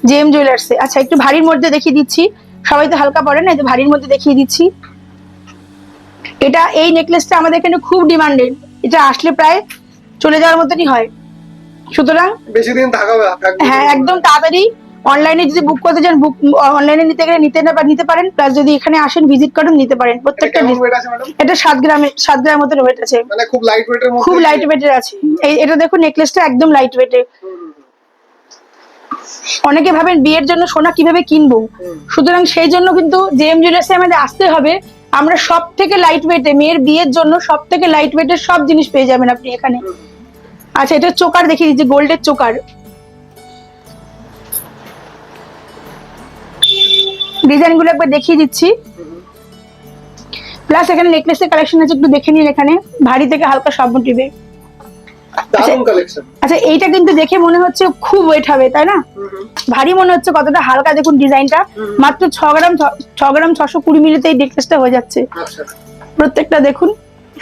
জেএম জুয়েলার্সে। আচ্ছা একটু ভারীর মধ্যে দেখিয়ে দিচ্ছি, সবাই তো হালকা পরে না, এই ভারীর মধ্যে দেখিয়ে দিচ্ছি। এই নেকলেসটা আমাদের এখানে খুব ডিমান্ডেড, এটা আসলে প্রায় চলে যাওয়ার মতনই হয়। সুতরাং বেশি দিন থাকবে। হ্যাঁ একদম তাড়াতাড়ি অনলাইনে যদি বুক করতে চান, অনলাইনে নিতে গেলে নিতে পারেন, প্লাস যদি এখানে আসেন ভিজিট করেন নিতে পারেন। প্রত্যেকটা এটা 7 গ্রামের মতো ওয়েট আছে, মানে খুব লাইট ওয়েটের মধ্যে, খুব লাইট ওয়েটের আছে। এটা দেখুন নেকলেসটা একদম লাইট ওয়েটের। অনেকে ভাবেন বিয়ের জন্য সোনা কিভাবে কিনবো, সুতরাং সেই জন্য কিন্তু জেএম জুয়েলার্সে আমাদের আসতে হবে। আমরা সব থেকে লাইট ওয়েটে, মেয়ের বিয়ের জন্য সব থেকে লাইট ওয়েটের সব জিনিস পেয়ে যাবেন আপনি এখানে। আচ্ছা এটা চোকার দেখিয়ে দিচ্ছি, গোল্ডের চোকার। ডিজাইন গুলো একবার দেখিয়ে দিচ্ছি, প্লাস এখানে নেকলেসের কালেকশন আছে, একটু দেখে নিন। এখানে ভারী থেকে হালকা সব মোটিভে। দারুণ কালেকশন। আচ্ছা এইটা কিন্তু দেখে মনে হচ্ছে খুব ওয়েট হবে, তাই না? ভারী মনে হচ্ছে, কতটা হালকা দেখুন ডিজাইনটা। মাত্র 6 গ্রাম 620 মিলিতে এই নেকলেসটা হয়ে যাচ্ছে। আচ্ছা প্রত্যেকটা দেখুন।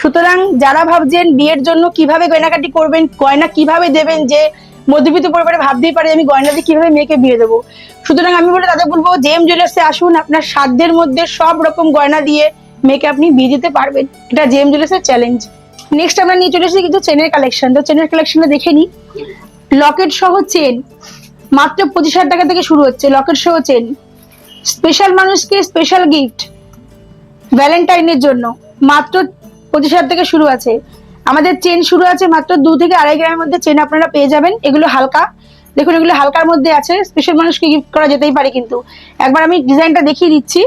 সুতরাং যারা ভাবছেন বিয়ের জন্য কিভাবে গয়নাকাটি করবেন, গয়না কিভাবে দেবেন, যে মধ্যবিত্ত পরিবারে ভাবতেই পারে আমি গয়না দিয়ে কিভাবে মেয়েকে বিয়ে দেবো, সুতরাং আমি তাদের বলবো জেএম জুয়েলার্সে আসুন। আপনার সাধ্যের মধ্যে সব রকম গয়না দিয়ে মেয়েকে আপনি বিয়ে দিতে পারবেন, এটা জেএম জুয়েলার্সের চ্যালেঞ্জ। নেক্সট আমরা নিয়ে চলে এসেছি কিছু চেনের কালেকশন। তো চেনের কালেকশনটা দেখে নিই। লকেট সহ চেন মাত্র 25,000 টাকা থেকে শুরু হচ্ছে, লকেট সহ চেন। স্পেশাল মানুষকে স্পেশাল গিফট ভ্যালেন্টাইনের জন্য মাত্র 25,000 থেকে শুরু আছে। আমাদের চেন শুরু আছে মাত্র 2 থেকে 2.5 গ্রামের মধ্যে চেন আপনারা পেয়ে যাবেন। এগুলো হালকা, দেখুন এগুলো হালকার মধ্যে আছে, স্পেশাল মানুষকে গিফট করা যেতেই পারে। কিন্তু একবার আমি ডিজাইনটা দেখিয়ে দিচ্ছি,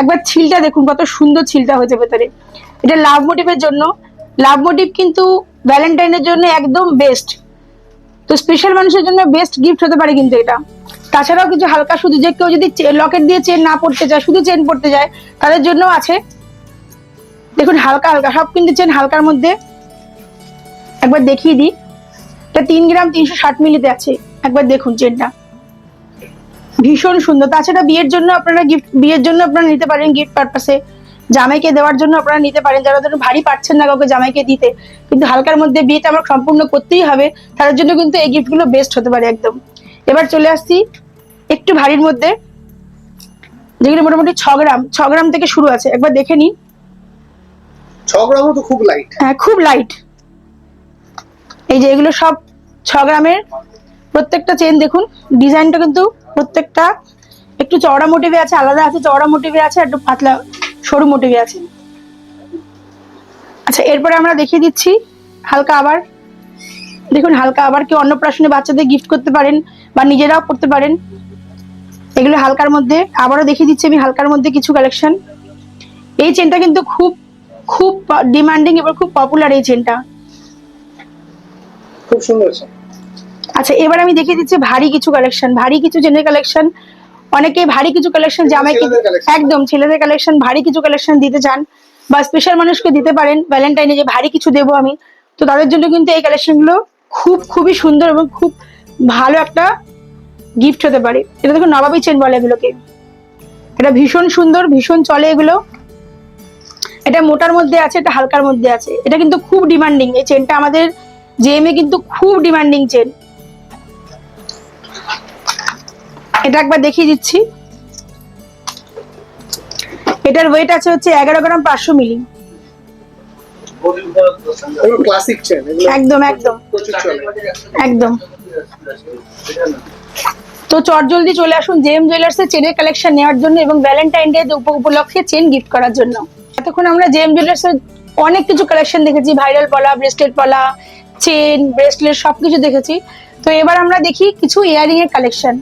একবার ছিলটা দেখুন কত সুন্দর ছিলটা হয়েছে ভেতরে। এটা লাভ মোটিভের জন্য, লাভ মোটিভ কিন্তু ভ্যালেন্টাইনের জন্য একদম বেস্ট। তো স্পেশাল মানুষের জন্য বেস্ট গিফট হতে পারে কিন্তু এটা। তাছাড়াও কিছু হালকা, শুধু যে কেউ যদি লকেট দিয়ে চেন না পড়তে চায়, শুধু চেন পড়তে যায়, তাদের জন্য আছে। দেখুন হালকা হালকা সব কিন্তু চেন হালকার মধ্যে। একবার দেখিয়ে দিই, এটা 3 গ্রাম 360 মিলিতে আছে। একবার দেখুন চেনটা ভীষণ সুন্দর। তাছাড়া বিয়ের জন্য আপনারা নিতে পারেন, গিফট পারপাসে, জামাইকে দেওয়ার জন্য আপনারা নিতে পারেন। যারা ধরুন ভারী পাচ্ছেন না কাউকে জামাইকে দিতে, কিন্তু হালকার মধ্যে বিয়েটা আমরা সম্পূর্ণ করতেই হবে, তাদের জন্য কিন্তু এই গিফটগুলো বেস্ট হতে পারে একদম। এবার চলে আসছি একটু ভারীর মধ্যে, যেগুলো মোটামুটি 6 গ্রাম থেকে শুরু আছে। একবার দেখে নিন। 6 গ্রামও তো খুব লাইট। হ্যাঁ, খুব লাইট। এই যে এগুলো সব 6 গ্রামের। প্রত্যেকটা চেন দেখুন, ডিজাইনটা কিন্তু প্রত্যেকটা একটু চওড়া মোটিভে আছে, আলাদা আছে, চওড়া মোটিভে আছে, একটু পাতলা সরু মোটিভে আছে। আচ্ছা, এরপরে আমরা দেখিয়ে দিচ্ছি হালকা আবার। দেখুন হালকা আবার কেউ অন্নপ্রাশনে বাচ্চাদের গিফট করতে পারেন বা নিজেরাও করতে পারেন। এগুলো হালকার মধ্যে। আবারও দেখিয়ে দিচ্ছি আমি হালকার মধ্যে কিছু কালেকশন। এই চেনটা কিন্তু খুব খুব ডিমান্ডিং এবং খুব পপুলার এই চেনটা, খুব সুন্দর। আচ্ছা, এবার আমি দেখিয়ে দিচ্ছি ভারী কিছু কালেকশন, ভারী কিছু চেনের কালেকশন। অনেকে ভারী কিছু কালেকশন জামাইকে, একদম ছেলেদের কালেকশন, ভারী কিছু কালেকশন দিতে চান বা স্পেশাল মানুষকে দিতে পারেন ভ্যালেন্টাইনে, যে ভারী কিছু দেবো আমি, তো তাদের জন্য কিন্তু এই কালেকশনগুলো খুবই সুন্দর এবং খুব ভালো একটা গিফট হতে পারে। এটা দেখুন নবাবী চেন বলে এগুলোকে। এটা ভীষণ সুন্দর, ভীষণ চলে এগুলো। এটা মোটার মধ্যে আছে, এটা হালকার মধ্যে আছে। এটা কিন্তু খুব ডিমান্ডিং এই চেনটা, আমাদের জেএমএ কিন্তু খুব ডিমান্ডিং চেন। এটা একবার দেখিয়ে দিচ্ছি। এটার ওয়েট আছে হচ্ছে 11 গ্রাম 500 মিলি। ক্লাসিক চেন একদম একদম একদম। তো চটজলদি চলে আসুন জেএম জুয়েলার্স এর চেনের কালেকশন নেওয়ার জন্য এবং ভ্যালেন্টাইন ডে উপলক্ষে চেন গিফট করার জন্য। এতক্ষণ আমরা জেএম জুয়েলার্স এর অনেক কিছু কালেকশন দেখেছি, ভাইরাল পলা, ব্রেসলেট পলা, চেন, ব্রেসলেট সবকিছু দেখেছি। তো এবার আমরা দেখি কিছু ইয়ারিং এর কালেকশন।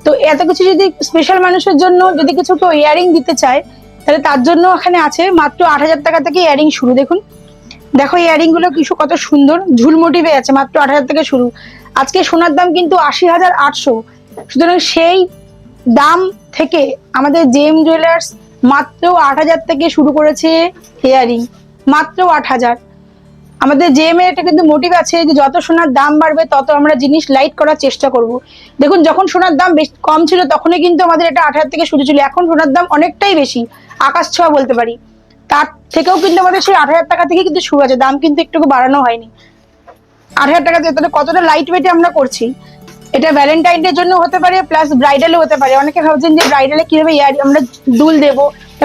তো এত কিছু যদি স্পেশাল মানুষের জন্য যদি কিছু কেউ ইয়ারিং দিতে চায়, তাহলে তার জন্য এখানে আছে মাত্র 8,000 টাকা থেকে ইয়ারিং শুরু। দেখুন, দেখো ইয়ারিং গুলো কিছু কত সুন্দর ঝুল মোটিভে আছে, মাত্র 8,000 থেকে শুরু। আজকে সোনার দাম কিন্তু 80,800। সুতরাং সেই দাম থেকে আমাদের জেএম জুয়েলার্স মাত্র 8,000 থেকে শুরু করেছে ইয়ারিং, মাত্র 8,000। আমাদের জেএম এর এটা কিন্তু মোটিভ আছে যে যত সোনার দাম বাড়বে তত আমরা জিনিস লাইট করার চেষ্টা করব। দেখুন, যখন সোনার দাম বেশ কম ছিল তখনই কিন্তু আমাদের এটা 8,000 থেকে শুরু ছিল। এখন সোনার দাম অনেকটাই বেশি, আকাশ ছোঁয়া বলতে পারি। তার থেকেও কিন্তু আমাদের সেই 8,000 টাকা থেকে কিন্তু শুরু আছে, দাম কিন্তু একটু বাড়ানো হয়নি। 8,000 টাকা দিয়ে তাহলে কতটা লাইট ওয়েটে আমরা করছি। এটা ভ্যালেন্টাইন ডে জন্য হতে পারে, প্লাস ব্রাইডালও হতে পারে। অনেকে ভাবছেন যে ব্রাইডালে কিভাবে আমরা দুল দেবো,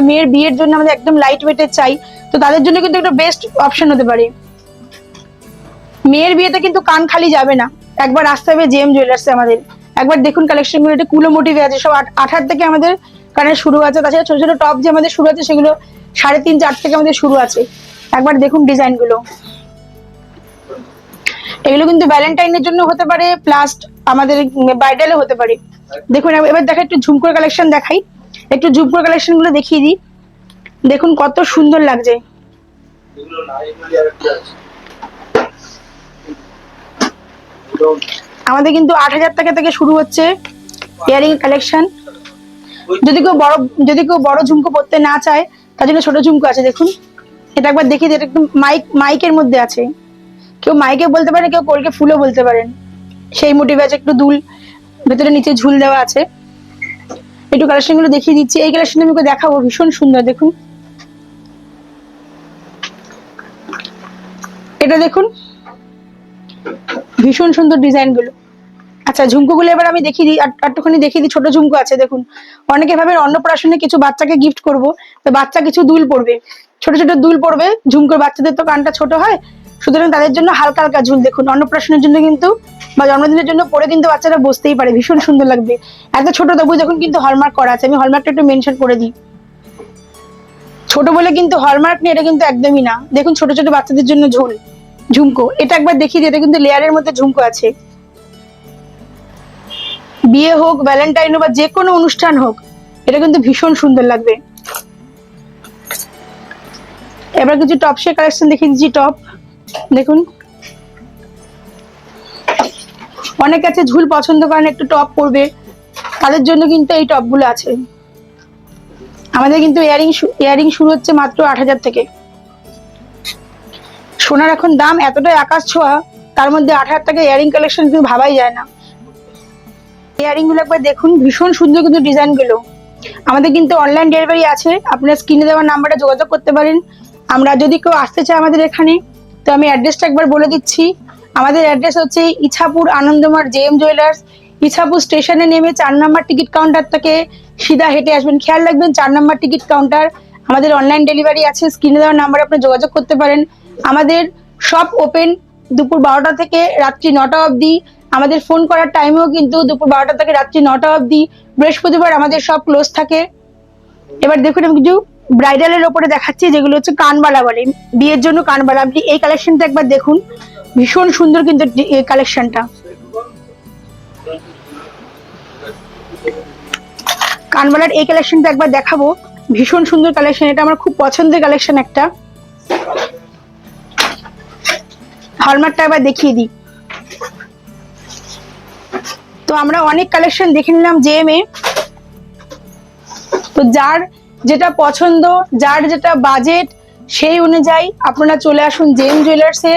মেয়ের বিয়ের জন্য আমাদের একদম লাইট ওয়েটের চাই, তো তাদের জন্য কিন্তু একটা বেস্ট অপশন হতে পারে। মেয়ের বিয়েতে কিন্তু কান খালি যাবে না, একবার আসতে হবে জেএম জুয়েলার্সে আমাদের। একবার দেখুন কালেকশন গুলো, এটা কুলো মোটিভে আছে, সব 8,000 থেকে আমাদের কানের শুরু আছে। তাছাড়া ছোট ছোট টপ যে আমাদের শুরু আছে সেগুলো 3.5-4 থেকে আমাদের শুরু আছে। একবার দেখুন ডিজাইন গুলো। এগুলো কিন্তু ভ্যালেন্টাইনের জন্য হতে পারে, প্লাস আমাদের ব্রাইডালও হতে পারে। দেখুন এবার দেখা একটু ঝুমকোর কালেকশন দেখাই, একটু ঝুমকোর কালেকশন গুলো দেখিয়ে দিই। দেখুন কত সুন্দর লাগছে। আমাদের কিন্তু 8,000 টাকা থেকে শুরু হচ্ছে ইয়ারিং কালেকশন। যদি কেউ বড় ঝুমকো পরতে না চায় তার জন্য ছোট ঝুমকো আছে। দেখুন এটা একবার দেখিয়ে দিই। এটা একটু মাইকের মধ্যে আছে, কেউ মাইকে বলতে পারেন, কেউ কলকে ফুলও বলতে পারেন। সেই মোটিভে আছে, একটু দুল ভেতরে নিচে ঝুল দেওয়া আছে। একটু কালেকশন গুলো দেখিয়ে দিচ্ছি। এই কালেকশন আমি দেখাবো, ভীষণ সুন্দর। দেখুন এটা দেখুন, ভীষণ সুন্দর ডিজাইন গুলো। আচ্ছা, ঝুমকো গুলো এবার আমি দেখিয়ে দিই, একটুখানি দেখিয়ে দিই। ছোট ঝুমকো আছে দেখুন। অনেকে ভাবে অন্নপ্রাশনে কিছু বাচ্চাকে গিফট করব, তো বাচ্চা কিছু দুল পড়বে, ছোট ছোট দুল পড়বে ঝুমকোর। বাচ্চাদের তো কানটা ছোট হয়, সুতরাং তাদের জন্য হালকা হালকা ঝুল। দেখুন অন্নপ্রাশনের জন্য কিন্তু বা জন্মদিনের জন্য পরে কিন্তু বাচ্চারা বসতেই পারে, ভীষণ সুন্দর লাগবে। এত ছোট তবু দেখুন কিন্তু হলমার্ক করা আছে। আমি হলমার্কটা একটু মেনশন করে দিই, ছোট বলে কিন্তু হলমার্ক নেই, এটা কিন্তু একদমই না। দেখুন ছোট ছোট বাচ্চাদের জন্য ঝুল ঝুমকো। এটা একবার দেখিয়ে দিই, এটা কিন্তু লেয়ারের মধ্যে ঝুমকো আছে। বিয়ে হোক, ভ্যালেন্টাইন হোক বা যে কোনো অনুষ্ঠান হোক, এটা কিন্তু ভীষণ সুন্দর লাগবে। এবার কিছু টপ শের কালেকশন দেখিয়ে দিচ্ছি। টপ দেখুন, অনেক আছে ঝুল পছন্দ করেন, একটু টপ পরবে, তাদের জন্য কিন্তু এই টপ গুলো আছে। আমাদের কিন্তু ইয়ারিং শুরু হচ্ছে মাত্র 8,000 থেকে। সোনার এখন দাম এতটাই আকাশ ছোঁয়া, তার মধ্যে 8,000 টাকা ইয়ারিং কালেকশন কিন্তু ভাবাই যায় না। ইয়ারিং গুলো একবার দেখুন, ভীষণ সুন্দর কিন্তু ডিজাইন গুলো। আমাদের কিন্তু অনলাইন ডেলিভারি আছে, আপনারা স্ক্রিনে দেওয়া নাম্বারে যোগাযোগ করতে পারেন। আমরা যদি কেউ আসতে চায় আমাদের এখানে, তো আমি অ্যাড্রেসটা একবার বলে দিচ্ছি। আমাদের অ্যাড্রেস হচ্ছে ইছাপুর আনন্দমার জেএম জুয়েলার্স। ইছাপুর স্টেশনে নেমে 4 নম্বর টিকিট কাউন্টার থেকে সিধা হেঁটে আসবেন, খেয়াল রাখবেন 4 নম্বর টিকিট কাউন্টার। আমাদের অনলাইন ডেলিভারি আছে, স্ক্রিনে দেওয়া নাম্বারে আপনি যোগাযোগ করতে পারেন। আমাদের শপ ওপেন দুপুর 12টা থেকে রাত্রি 9টা অবধি। আমাদের ফোন করার টাইমেও কিন্তু দুপুর 12টা থেকে রাত্রি 9টা অবধি। বৃহস্পতিবার আমাদের সব ক্লোজ থাকে। এবার দেখুন আমি কিছু ব্রাইডালের ওপরে দেখাচ্ছি, যেগুলো হচ্ছে কানবালা বলে, বিয়ের জন্য কানবালা। আপনি এই কালেকশনটা একবার দেখুন, ভীষণ সুন্দর কিন্তু এই কালেকশনটা। কানবালার এই কালেকশনটা একবার দেখাবো, ভীষণ সুন্দর কালেকশন। এটা আমার খুব পছন্দের কালেকশন একটা। হলমার্কটা একবার দেখিয়ে দিই। তো আমরা অনেক কালেকশন দেখে নিলাম জেএম এ। তো যার যেটা পছন্দ, যার যেটা বাজেট, সেই অনুযায়ী আপনারা চলে আসুন জেএম জুয়েলার্সে।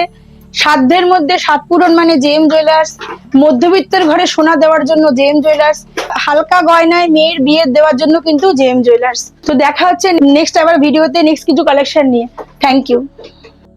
সাধ্যের মধ্যে সাত পূরণ মানে জেএম জুয়েলার্স। মধ্যবিত্তের ঘরে সোনা দেওয়ার জন্য জেএম জুয়েলার্স। হালকা গয়নায় মেয়ের বিয়ে দেওয়ার জন্য কিন্তু জেএম জুয়েলার্স। তো দেখা হচ্ছে নেক্সট আবার ভিডিওতে নেক্সট কিছু কালেকশন নিয়ে। Thank you.